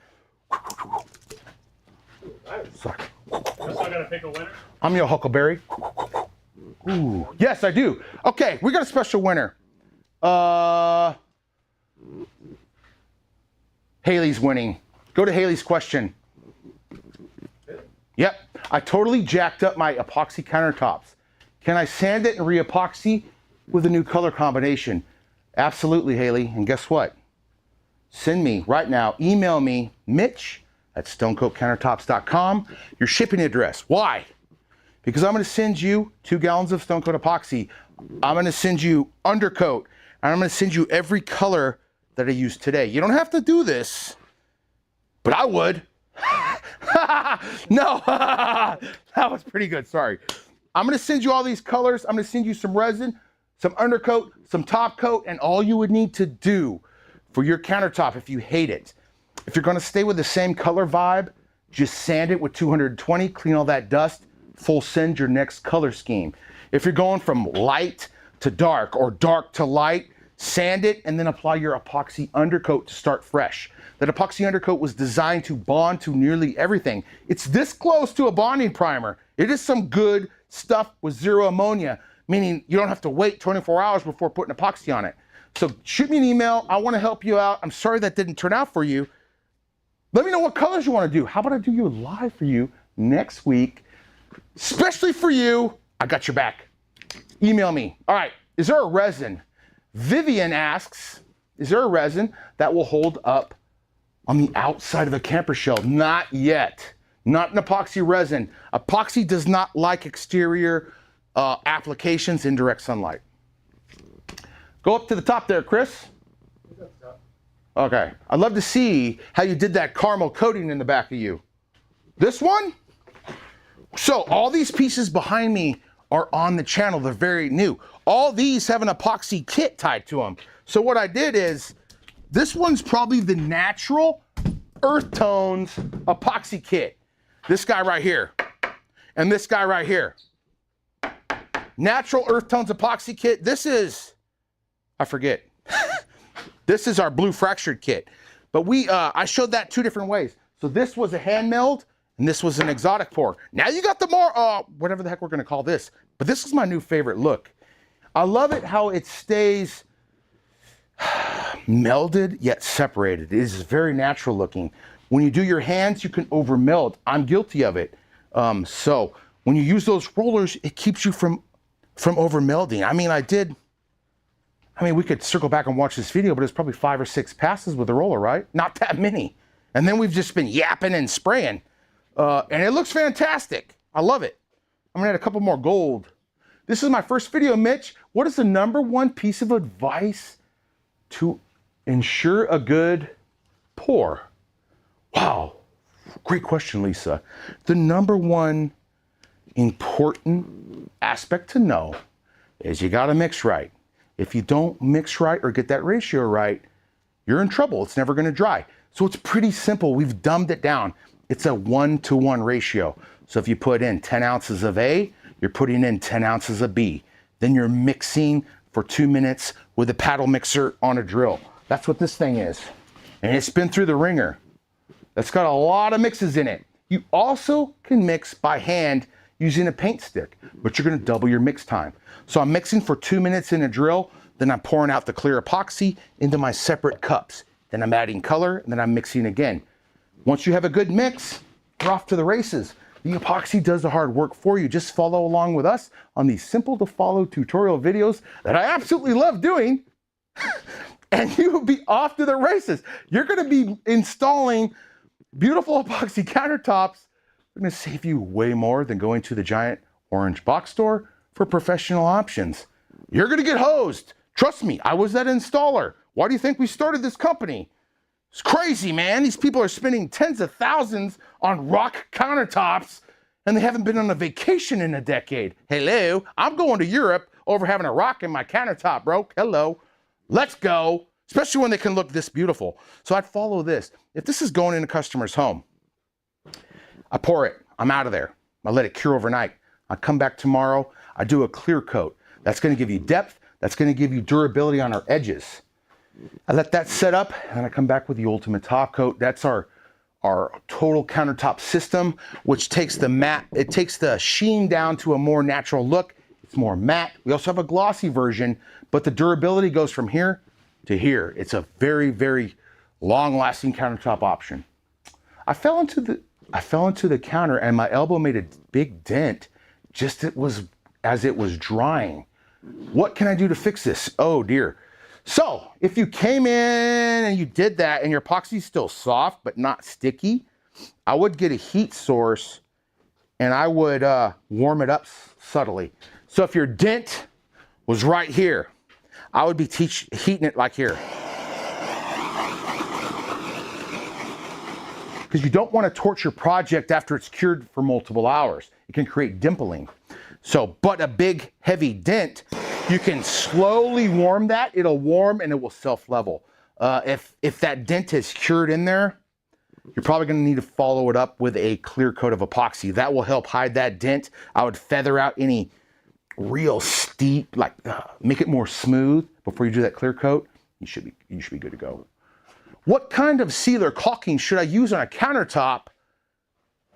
Sorry. I still gotta pick a winner. I'm your Huckleberry. Ooh. Yes, I do. Okay, we got a special winner. Haley's winning. Go to Haley's question. Yep. I totally jacked up my epoxy countertops. Can I sand it and re-epoxy with a new color combination? Absolutely, Haley. And guess what? Send me right now, email me, Mitch@stonecoatcountertops.com, your shipping address. Why? Because I'm going to send you 2 gallons of Stone Coat Epoxy. I'm going to send you undercoat, and I'm going to send you every color that I used today. You don't have to do this, but I would. No, that was pretty good. Sorry. I'm going to send you all these colors. I'm going to send you some resin, some undercoat, some top coat, and all you would need to do for your countertop if you hate it. If you're going to stay with the same color vibe, just sand it with 220, clean all that dust, full send your next color scheme. If you're going from light to dark or dark to light, sand it and then apply your epoxy undercoat to start fresh. That epoxy undercoat was designed to bond to nearly everything. It's this close to a bonding primer. It is some good stuff with 0 ammonia, meaning you don't have to wait 24 hours before putting epoxy on it. So shoot me an email. I want to help you out. I'm sorry that didn't turn out for you. Let me know what colors you want to do. How about I do you live for you next week? Especially for you. I got your back. Email me. All right. Is there a resin? Vivian asks, is there a resin that will hold up on the outside of a camper shell? Not yet. Not an epoxy resin. Epoxy does not like exterior applications in direct sunlight. Go up to the top there, Chris. Okay. I'd love to see how you did that caramel coating in the back of you. This one? So all these pieces behind me are on the channel. They're very new. All these have an epoxy kit tied to them. So what I did is, this one's probably the natural earth tones epoxy kit. This guy right here. And this guy right here. Natural earth tones epoxy kit. This is I forget. This is our blue fractured kit. But I showed that 2 different ways. So this was a hand milled, and this was an exotic pour. Now you got the more, whatever the heck we're gonna call this. But this is my new favorite look. I love it how it stays melded yet separated. It is very natural looking. When you do your hands, you can over meld. I'm guilty of it. So when you use those rollers, it keeps you from over melding. I mean, we could circle back and watch this video, but it's probably 5 or 6 passes with the roller, right? Not that many. And then we've just been yapping and spraying. And it looks fantastic. I love it. I'm gonna add a couple more gold. This is my first video, Mitch. What is the #1 piece of advice to ensure a good pour? Wow, great question, Lisa. The #1 important aspect to know is you gotta mix right. If you don't mix right or get that ratio right, you're in trouble. It's never gonna dry. So it's pretty simple. We've dumbed it down. It's a 1-to-1 ratio. So if you put in 10 ounces of A, you're putting in 10 ounces of B. Then you're mixing for 2 minutes with a paddle mixer on a drill. That's what this thing is. And it's been through the ringer. That's got a lot of mixes in it. You also can mix by hand using a paint stick, but you're gonna double your mix time. So I'm mixing for 2 minutes in a drill, then I'm pouring out the clear epoxy into my separate cups. Then I'm adding color, and then I'm mixing again. Once you have a good mix, you're off to the races. The epoxy does the hard work for you. Just follow along with us on these simple to follow tutorial videos that I absolutely love doing, and you will be off to the races. You're gonna be installing beautiful epoxy countertops. We're gonna save you way more than going to the giant orange box store for professional options. You're gonna get hosed. Trust me, I was that installer. Why do you think we started this company? It's crazy, man. These people are spending tens of thousands on rock countertops, and they haven't been on a vacation in a decade. Hello, I'm going to Europe over having a rock in my countertop, bro. Hello, let's go. Especially when they can look this beautiful. So I'd follow this. If this is going in a customer's home, I pour it, I'm out of there. I let it cure overnight. I come back tomorrow, I do a clear coat. That's gonna give you depth, that's gonna give you durability on our edges. I let that set up, and then I come back with the ultimate top coat. That's our total countertop system, which takes the matte, it takes the sheen down to a more natural look. It's more matte. We also have a glossy version, but the durability goes from here to here. It's a very, very long-lasting countertop option. I fell into the counter, and my elbow made a big dent just as it was drying. What can I do to fix this? Oh dear. So if you came in and you did that and your epoxy is still soft but not sticky, I would get a heat source and I would warm it up subtly. So if your dent was right here, I would be heating it like here. Because you don't want to torch your project after it's cured for multiple hours. It can create dimpling. So, but a big heavy dent, you can slowly warm that. It'll warm and it will self-level. If that dent is cured in there, you're probably going to need to follow it up with a clear coat of epoxy. That will help hide that dent. I would feather out any real steep, like make it more smooth before you do that clear coat. You should be good to go. What kind of sealer caulking should I use on a countertop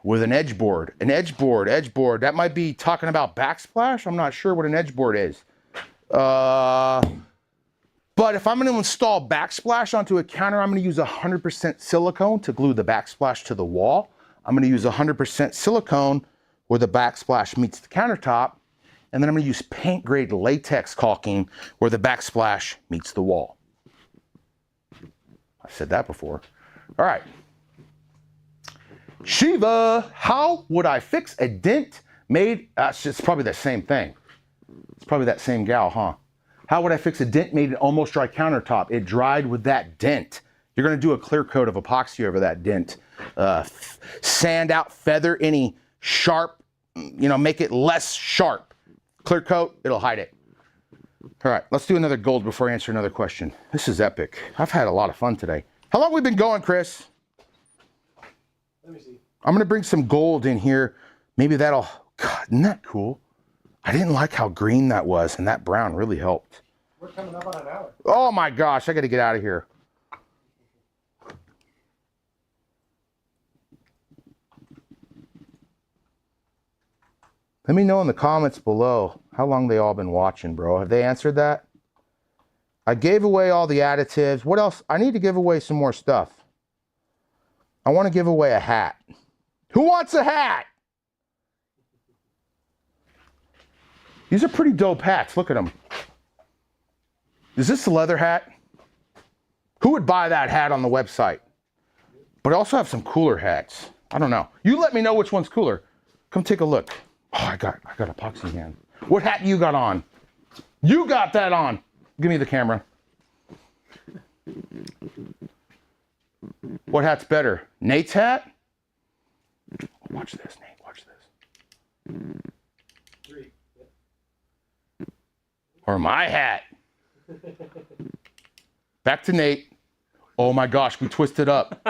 with an edge board? An edge board. That might be talking about backsplash. I'm not sure what an edge board is. But if I'm going to install backsplash onto a counter, I'm going to use 100% silicone to glue the backsplash to the wall. I'm going to use 100% silicone where the backsplash meets the countertop. And then I'm going to use paint grade latex caulking where the backsplash meets the wall. I've said that before. All right. Shiva, how would I fix a dent made? It's probably the same thing. It's probably that same gal, huh? How would I fix a dent made in almost dry countertop? It dried with that dent. You're gonna do a clear coat of epoxy over that dent. Sand out, feather any sharp, make it less sharp. Clear coat, it'll hide it. All right, let's do another gold before I answer another question. This is epic. I've had a lot of fun today. How long have we been going, Chris? Let me see. I'm gonna bring some gold in here. Maybe that'll, God, isn't that cool? I didn't like how green that was, and that brown really helped. We're coming up on an hour. Oh my gosh, I got to get out of here. Let me know in the comments below how long they all been watching, bro. Have they answered that? I gave away all the additives. What else? I need to give away some more stuff. I want to give away a hat. Who wants a hat? These are pretty dope hats. Look at them. Is this a leather hat? Who would buy that hat on the website? But I also have some cooler hats. I don't know. You let me know which one's cooler. Come take a look. Oh, I got epoxy hand. What hat you got on? You got that on. Give me the camera. What hat's better? Nate's hat? Watch this, Nate. Watch this. 3. Or my hat. Back to Nate. Oh my gosh, we twisted up.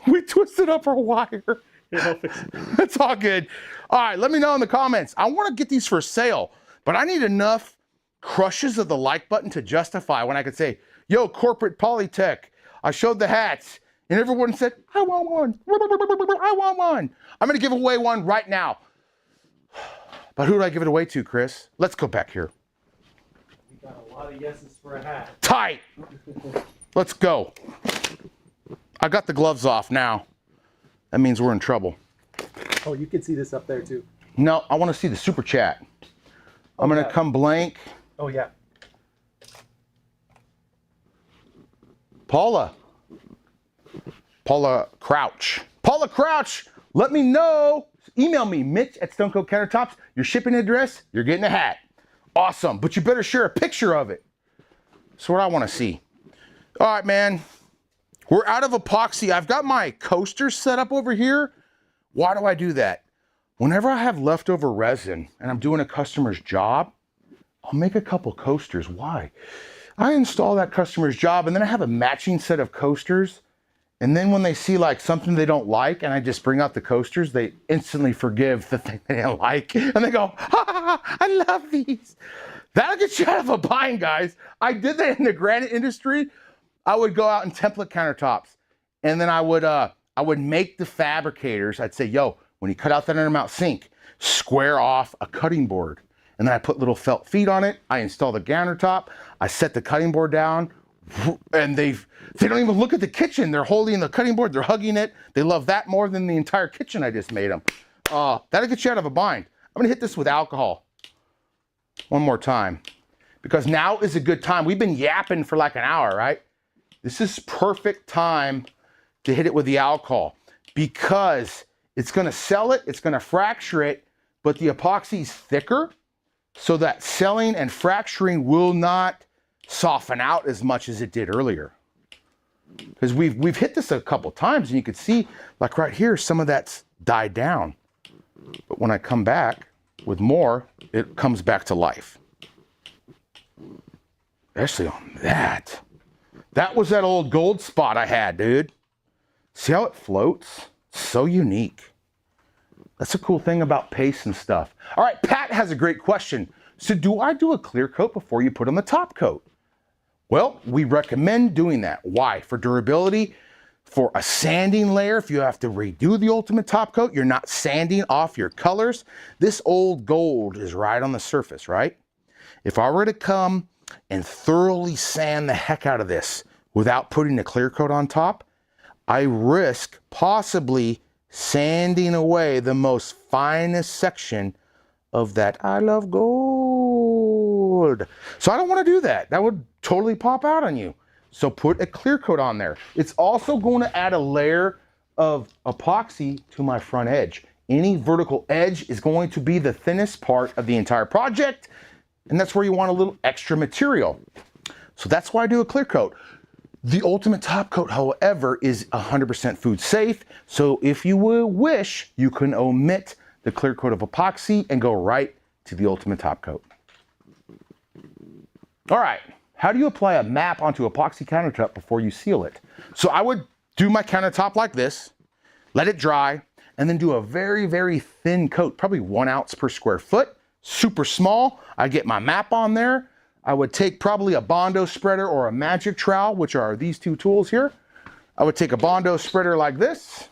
We twisted up our wire. It's all good. All right, let me know in the comments. I want to get these for sale, but I need enough crushes of the like button to justify when I could say, yo, corporate Polytech, I showed the hats, and everyone said, I want one. I want one. I'm going to give away one right now. But who do I give it away to, Chris? Let's go back here. We got a lot of yeses for a hat. Tight. Let's go. I got the gloves off now. That means we're in trouble. Oh, you can see this up there too. No, I want to see the super chat. I'm going to come blank. Oh, yeah. Paula Crouch. Paula Crouch, let me know. Email me, Mitch at Stone Coat Countertops. Your shipping address, you're getting a hat. Awesome, but you better share a picture of it. That's what I want to see. All right, man. We're out of epoxy. I've got my coasters set up over here. Why do I do that? Whenever I have leftover resin and I'm doing a customer's job, I'll make a couple coasters. Why? I install that customer's job and then I have a matching set of coasters. And then when they see like something they don't like and I just bring out the coasters, they instantly forgive the thing they don't like. And they go, I love these. That'll get you out of a bind, guys. I did that in the granite industry. I would go out and template countertops. And then I would make the fabricators. I'd say, yo, when you cut out that intermount sink, square off a cutting board. And then I put little felt feet on it. I install the countertop. I set the cutting board down. And they don't even look at the kitchen. They're holding the cutting board. They're hugging it. They love that more than the entire kitchen I just made them. That'll get you out of a bind. I'm going to hit this with alcohol one more time. Because now is a good time. We've been yapping for like an hour, right? This is perfect time to hit it with the alcohol. Because it's going to sell it. It's going to fracture it. But the epoxy is thicker. So that selling and fracturing will not soften out as much as it did earlier. Because we've hit this a couple times and you can see like right here, some of that's died down. But when I come back with more, it comes back to life. Especially on that. That was that old gold spot I had, dude. See how it floats? So unique. That's a cool thing about paste and stuff. All right, Pat has a great question. So do I do a clear coat before you put on the top coat? Well, we recommend doing that. Why? For durability, for a sanding layer, if you have to redo the ultimate top coat, you're not sanding off your colors. This old gold is right on the surface, right? If I were to come and thoroughly sand the heck out of this without putting a clear coat on top, I risk possibly sanding away the most finest section of that I love gold. So I don't want to do that. That would totally pop out on you. So put a clear coat on there. It's also going to add a layer of epoxy to my front edge. Any vertical edge is going to be the thinnest part of the entire project, and that's where you want a little extra material. So that's why I do a clear coat. The ultimate top coat, however, is 100% food safe. So if you wish, you can omit the clear coat of epoxy and go right to the ultimate top coat. All right, how do you apply a map onto epoxy countertop before you seal it? So I would do my countertop like this, let it dry, and then do a very, very thin coat, probably 1 ounce per square foot, super small. I get my map on there. I would take probably a Bondo spreader or a magic trowel, which are these two tools here. I would take a Bondo spreader like this,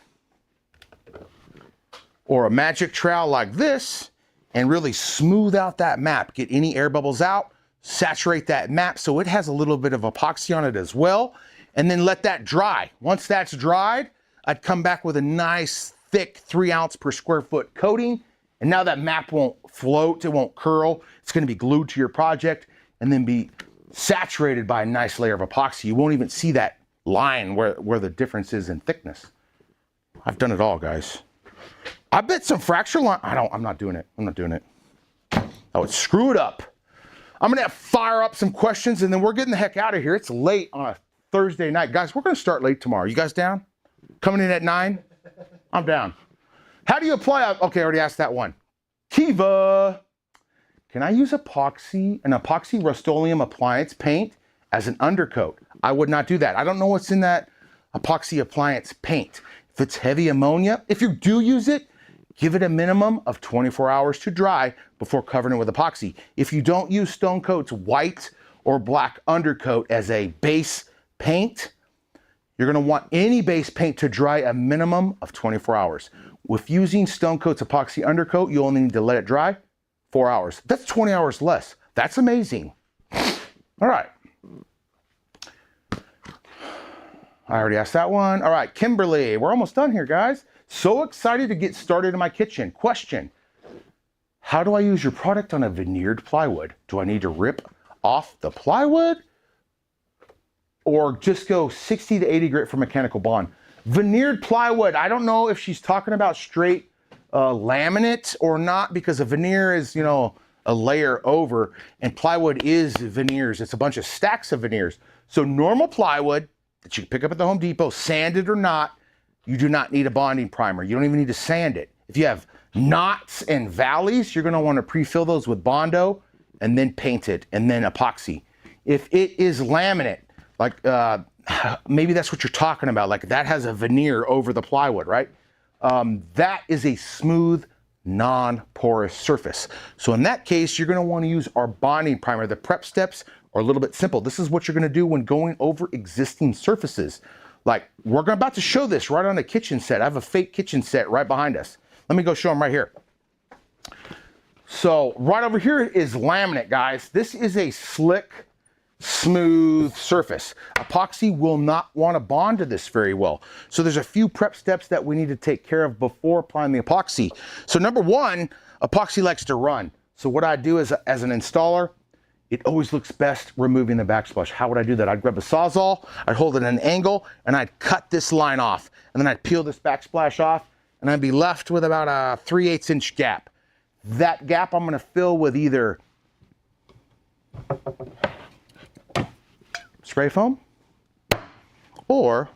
or a magic trowel like this, and really smooth out that map. Get any air bubbles out, saturate that map so it has a little bit of epoxy on it as well, and then let that dry. Once that's dried, I'd come back with a nice thick 3 ounce per square foot coating, and now that map won't float, it won't curl. It's gonna be glued to your project and then be saturated by a nice layer of epoxy. You won't even see that line where the difference is in thickness. I've done it all, guys. I bet some fracture line, I'm not doing it. I'm not doing it. I would screw it up. I'm gonna fire up some questions and then we're getting the heck out of here. It's late on a Thursday night. Guys, we're gonna start late tomorrow. You guys down? Coming in at 9? I'm down. How do you apply, okay, I already asked that one. Kiva, can I use an epoxy Rust-Oleum appliance paint as an undercoat? I would not do that. I don't know what's in that epoxy appliance paint. If it's heavy ammonia, if you do use it, give it a minimum of 24 hours to dry before covering it with epoxy. If you don't use Stone Coat's white or black undercoat as a base paint, you're gonna want any base paint to dry a minimum of 24 hours. With using Stone Coat's epoxy undercoat, you only need to let it dry 4 hours. That's 20 hours less. That's amazing. All right. I already asked that one. All right, Kimberly, we're almost done here, guys. So excited to get started in my kitchen. Question, how do I use your product on a veneered plywood? Do I need to rip off the plywood or just go 60 to 80 grit for mechanical bond? Veneered plywood, I don't know if she's talking about straight laminate or not, because a veneer is, you know, a layer over, and plywood is veneers. It's a bunch of stacks of veneers. So normal plywood that you can pick up at the Home Depot, sanded or not, you do not need a bonding primer. You don't even need to sand it. If you have knots and valleys, you're gonna wanna pre-fill those with Bondo and then paint it and then epoxy. If it is laminate, like maybe that's what you're talking about, like that has a veneer over the plywood, right? That is a smooth, non-porous surface. So in that case, you're gonna wanna use our bonding primer. The prep steps are a little bit simple. This is what you're gonna do when going over existing surfaces. Like we're about to show this right on the kitchen set. I have a fake kitchen set right behind us. Let me go show them right here. So right over here is laminate, guys. This is a slick, smooth surface. Epoxy will not want to bond to this very well. So there's a few prep steps that we need to take care of before applying the epoxy. So number one, epoxy likes to run. So what I do is, as an installer, it always looks best removing the backsplash. How would I do that? I'd grab a Sawzall, I'd hold it at an angle, and I'd cut this line off. And then I'd peel this backsplash off, and I'd be left with about a 3/8 inch gap. That gap I'm gonna fill with either spray foam or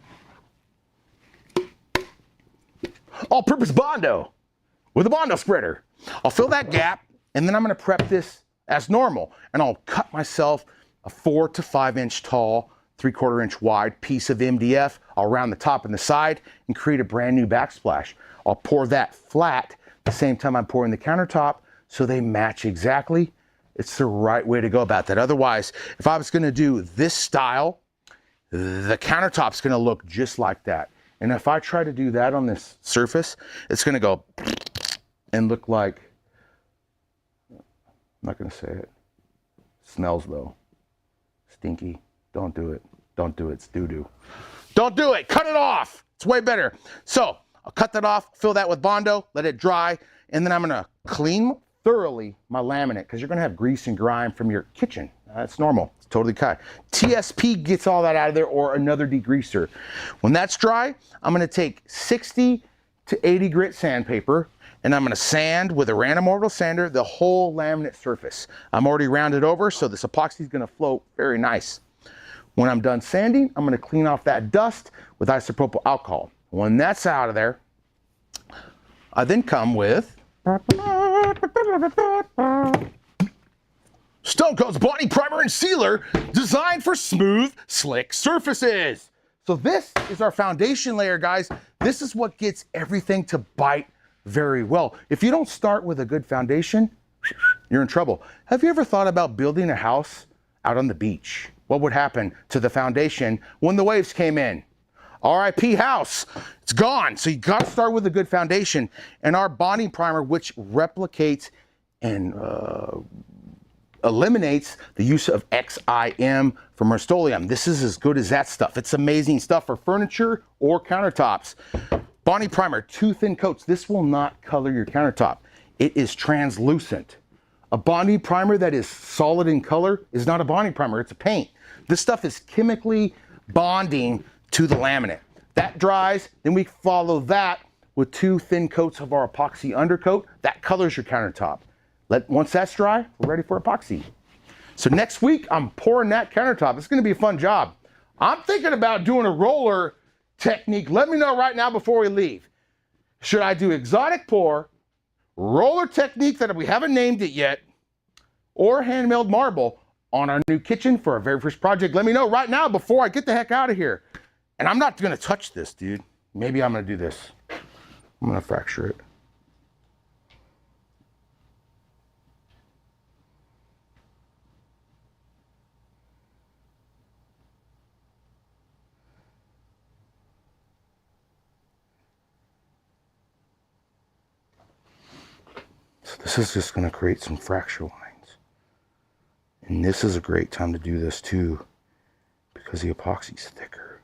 all-purpose Bondo with a Bondo spreader. I'll fill that gap, and then I'm gonna prep this as normal, and I'll cut myself a 4 to 5 inch tall, 3/4 inch wide piece of MDF. I'll round the top and the side and create a brand new backsplash. I'll pour that flat at the same time I'm pouring the countertop so they match exactly. It's the right way to go about that. Otherwise, if I was gonna do this style, the countertop's gonna look just like that. And if I try to do that on this surface, it's gonna go and look like, I'm not gonna say it. Smells though. Stinky. Don't do it. Don't do it. It's doo-doo. Don't do it. Cut it off. It's way better. So I'll cut that off, fill that with Bondo, let it dry, and then I'm gonna clean thoroughly my laminate, because you're gonna have grease and grime from your kitchen. That's normal. It's totally cut. TSP gets all that out of there, or another degreaser. When that's dry, I'm gonna take 60 to 80 grit sandpaper, and I'm gonna sand with a random orbital sander the whole laminate surface. I'm already rounded over, so this epoxy is gonna float very nice. When I'm done sanding, I'm gonna clean off that dust with isopropyl alcohol. When that's out of there, I then come with Stone Coat's Body Primer and Sealer, designed for smooth, slick surfaces. So this is our foundation layer, guys. This is what gets everything to bite very well. If you don't start with a good foundation, you're in trouble. Have you ever thought about building a house out on the beach? What would happen to the foundation when the waves came in? RIP house, it's gone. So you gotta start with a good foundation. And our bonding primer, which replicates and eliminates the use of XIM from Rust-Oleum. This is as good as that stuff. It's amazing stuff for furniture or countertops. Bonding primer, 2 thin coats. This will not color your countertop. It is translucent. A bonding primer that is solid in color is not a bonding primer, it's a paint. This stuff is chemically bonding to the laminate. That dries, then we follow that with 2 thin coats of our epoxy undercoat. That colors your countertop. Once that's dry, we're ready for epoxy. So next week, I'm pouring that countertop. It's gonna be a fun job. I'm thinking about doing a roller technique. Let me know right now before we leave. Should I do exotic pour, roller technique that we haven't named it yet, or hand milled marble on our new kitchen for our very first project? Let me know right now before I get the heck out of here. And I'm not gonna touch this, dude. Maybe I'm gonna do this. I'm gonna fracture it. So this is just gonna create some fracture lines. And this is a great time to do this too, because the epoxy's thicker.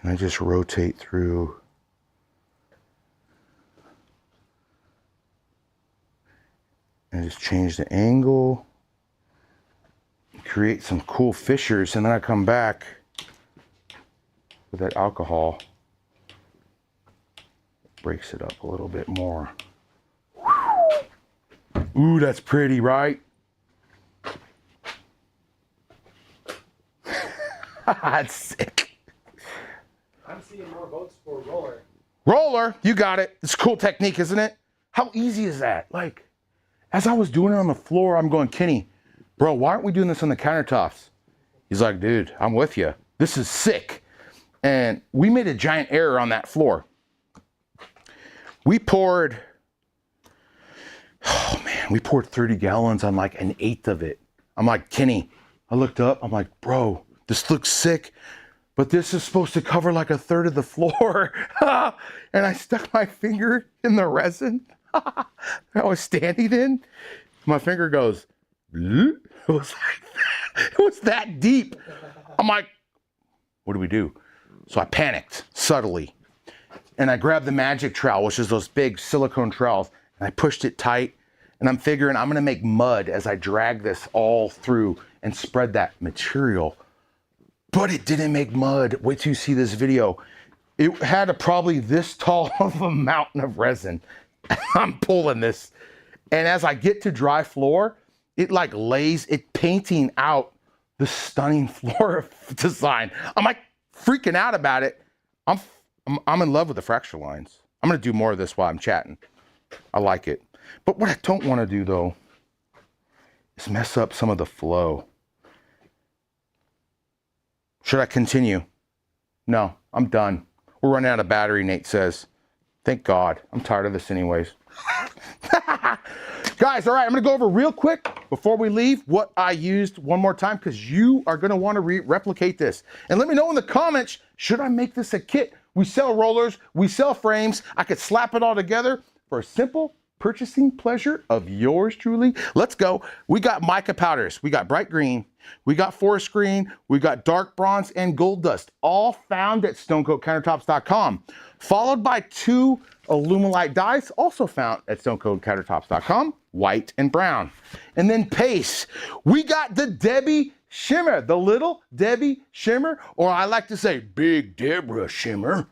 And I just rotate through. And just change the angle. Create some cool fissures, and then I come back with that alcohol. Breaks it up a little bit more. Ooh, that's pretty, right? That's sick. I'm seeing more votes for roller. Roller, you got it. It's a cool technique, isn't it? How easy is that? Like, as I was doing it on the floor, I'm going, Kenny, bro, why aren't we doing this on the countertops? He's like, dude, I'm with you. This is sick. And we made a giant error on that floor. We poured, oh man, we poured 30 gallons on like an eighth of it. I'm like, Kenny, I looked up, I'm like, bro, this looks sick, but this is supposed to cover like a third of the floor. And I stuck my finger in the resin I was standing in. My finger goes, it was like that. It was that deep. I'm like, what do we do? So I panicked subtly. And I grabbed the magic trowel, which is those big silicone trowels, and I pushed it tight. And I'm figuring I'm gonna make mud as I drag this all through and spread that material. But it didn't make mud. Wait till you see this video. It had probably this tall of a mountain of resin. I'm pulling this. And as I get to dry floor, it like lays it painting out the stunning floor design. I'm like freaking out about it. I'm in love with the fracture lines. I'm gonna do more of this while I'm chatting. I like it. But what I don't wanna do though is mess up some of the flow. Should I continue? No, I'm done. We're running out of battery, Nate says. Thank God, I'm tired of this anyways. Guys, all right, I'm gonna go over real quick before we leave what I used one more time, because you are gonna wanna replicate this. And let me know in the comments, should I make this a kit? We sell rollers, we sell frames. I could slap it all together for a simple purchasing pleasure of yours truly. Let's go. We got mica powders, we got bright green, we got forest green, we got dark bronze and gold dust, all found at stonecoatcountertops.com, followed by 2 Alumilite dyes, also found at stonecoatcountertops.com, white and brown. And then paste, we got the Debbie Shimmer, the little Debbie Shimmer, or I like to say Big Deborah Shimmer.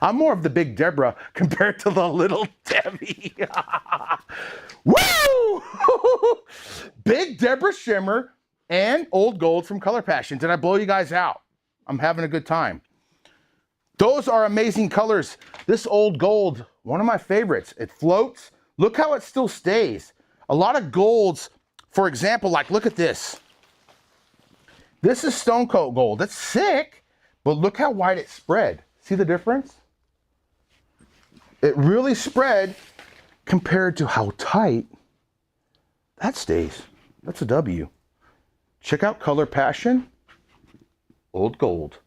I'm more of the Big Deborah compared to the little Debbie. Woo! Big Deborah Shimmer and Old Gold from Color Passion. Did I blow you guys out? I'm having a good time. Those are amazing colors. This Old Gold, one of my favorites. It floats. Look how it still stays. A lot of golds, for example, like look at this. This is Stone Coat Gold. It's sick, but look how wide it spread. See the difference? It really spread compared to how tight That stays. That's a W. Check out Color Passion, Old Gold.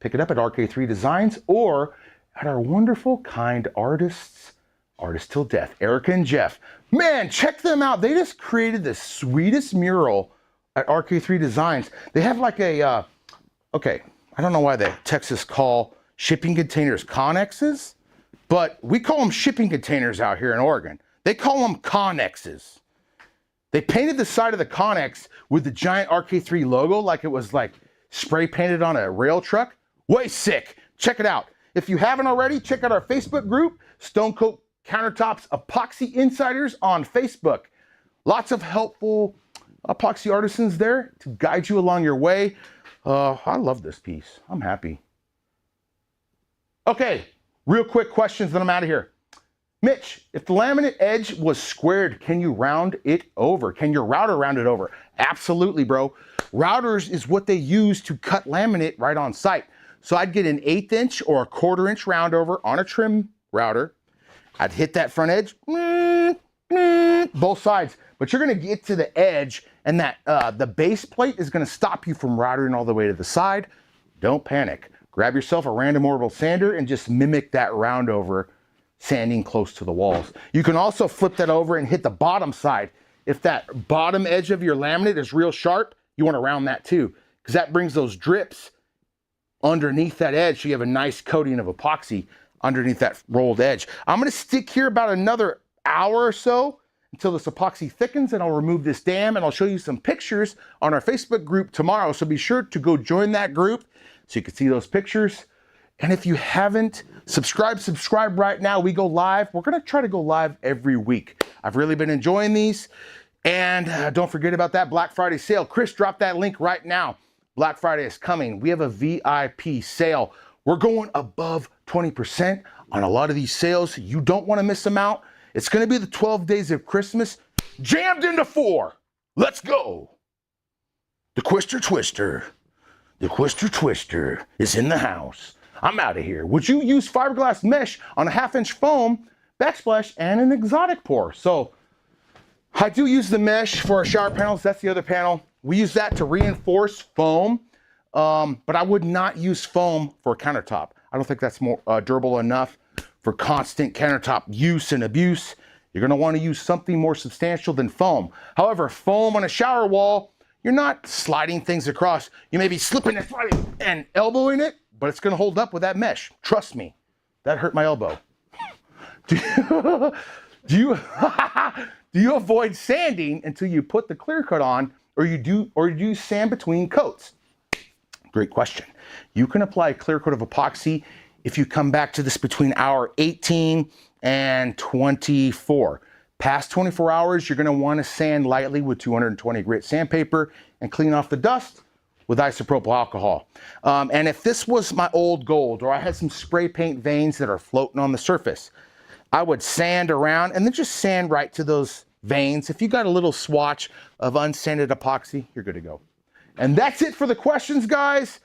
Pick it up at RK3 Designs or at our wonderful, kind artists, Artists Till Death, Erica and Jeff. Man, check them out. They just created the sweetest mural at RK3 Designs. They have like a, okay, I don't know why the Texas call shipping containers connexes, but we call them shipping containers out here in Oregon. They call them connexes. They painted the side of the Connex with the giant RK3 logo like it was like spray painted on a rail truck. Way sick. Check it out. If you haven't already, check out our Facebook group, Coat Countertops Epoxy Insiders on Facebook. Lots of helpful epoxy artisans there to guide you along your way. I love this piece. I'm happy. Okay, real quick questions, then I'm out of here. Mitch, if the laminate edge was squared, can you round it over? Can your router round it over? Absolutely, bro. Routers is what they use to cut laminate right on site. So I'd get an 1/8 inch or a 1/4 inch round over on a trim router. I'd hit that front edge, both sides. But you're gonna get to the edge and that the base plate is gonna stop you from routering all the way to the side. Don't panic. Grab yourself a random orbital sander and just mimic that round over, sanding close to the walls. You can also flip that over and hit the bottom side. If that bottom edge of your laminate is real sharp, you want to round that too, because that brings those drips underneath that edge so you have a nice coating of epoxy underneath that rolled edge. I'm going to stick here about another hour or so until this epoxy thickens, and I'll remove this dam and I'll show you some pictures on our Facebook group tomorrow. So be sure to go join that group so you can see those pictures. And if you haven't, subscribe right now. We go live. We're going to try to go live every week. I've really been enjoying these. And don't forget about that Black Friday sale. Chris, drop that link right now. Black Friday is coming. We have a VIP sale. We're going above 20% on a lot of these sales. You don't want to miss them out. It's going to be the 12 days of Christmas jammed into 4. Let's go. The Quister Twister. The Quister Twister is in the house. I'm out of here. Would you use fiberglass mesh on a 1/2 inch foam, backsplash, and an exotic pour? So I do use the mesh for our shower panels. That's the other panel. We use that to reinforce foam, but I would not use foam for a countertop. I don't think that's more durable enough for constant countertop use and abuse. You're going to want to use something more substantial than foam. However, foam on a shower wall, you're not sliding things across. You may be slipping and sliding and elbowing it, but it's going to hold up with that mesh. Trust me. That hurt my elbow. Do you avoid sanding until you put the clear coat on, or do you sand between coats? Great question. You can apply a clear coat of epoxy if you come back to this between hour 18 and 24. Past 24 hours, you're going to want to sand lightly with 220 grit sandpaper and clean off the dust with isopropyl alcohol. And if this was my old gold, or I had some spray paint veins that are floating on the surface, I would sand around and then just sand right to those veins. If you got a little swatch of unsanded epoxy, you're good to go. And that's it for the questions, guys.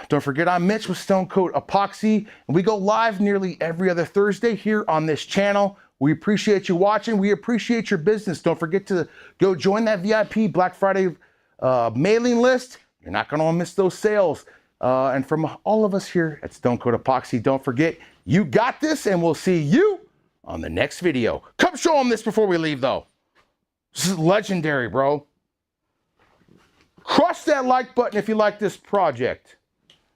Don't forget, I'm Mitch with Stone Coat Epoxy, and we go live nearly every other Thursday here on this channel. We appreciate you watching. We appreciate your business. Don't forget to go join that VIP Black Friday mailing list. You're not going to miss those sales. And from all of us here at Stone Coat Epoxy, don't forget, you got this, and we'll see you on the next video. Come show them this before we leave, though. This is legendary, bro. Crush that like button if you like this project.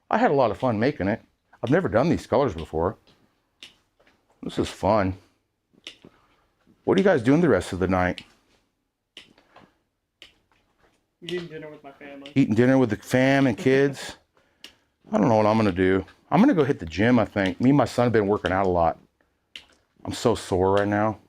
I had a lot of fun making it. I've never done these colors before. This is fun. What are you guys doing the rest of the night? Eating dinner with my family. Eating dinner with the fam and kids? I don't know what I'm going to do. I'm going to go hit the gym, I think. Me and my son have been working out a lot. I'm so sore right now.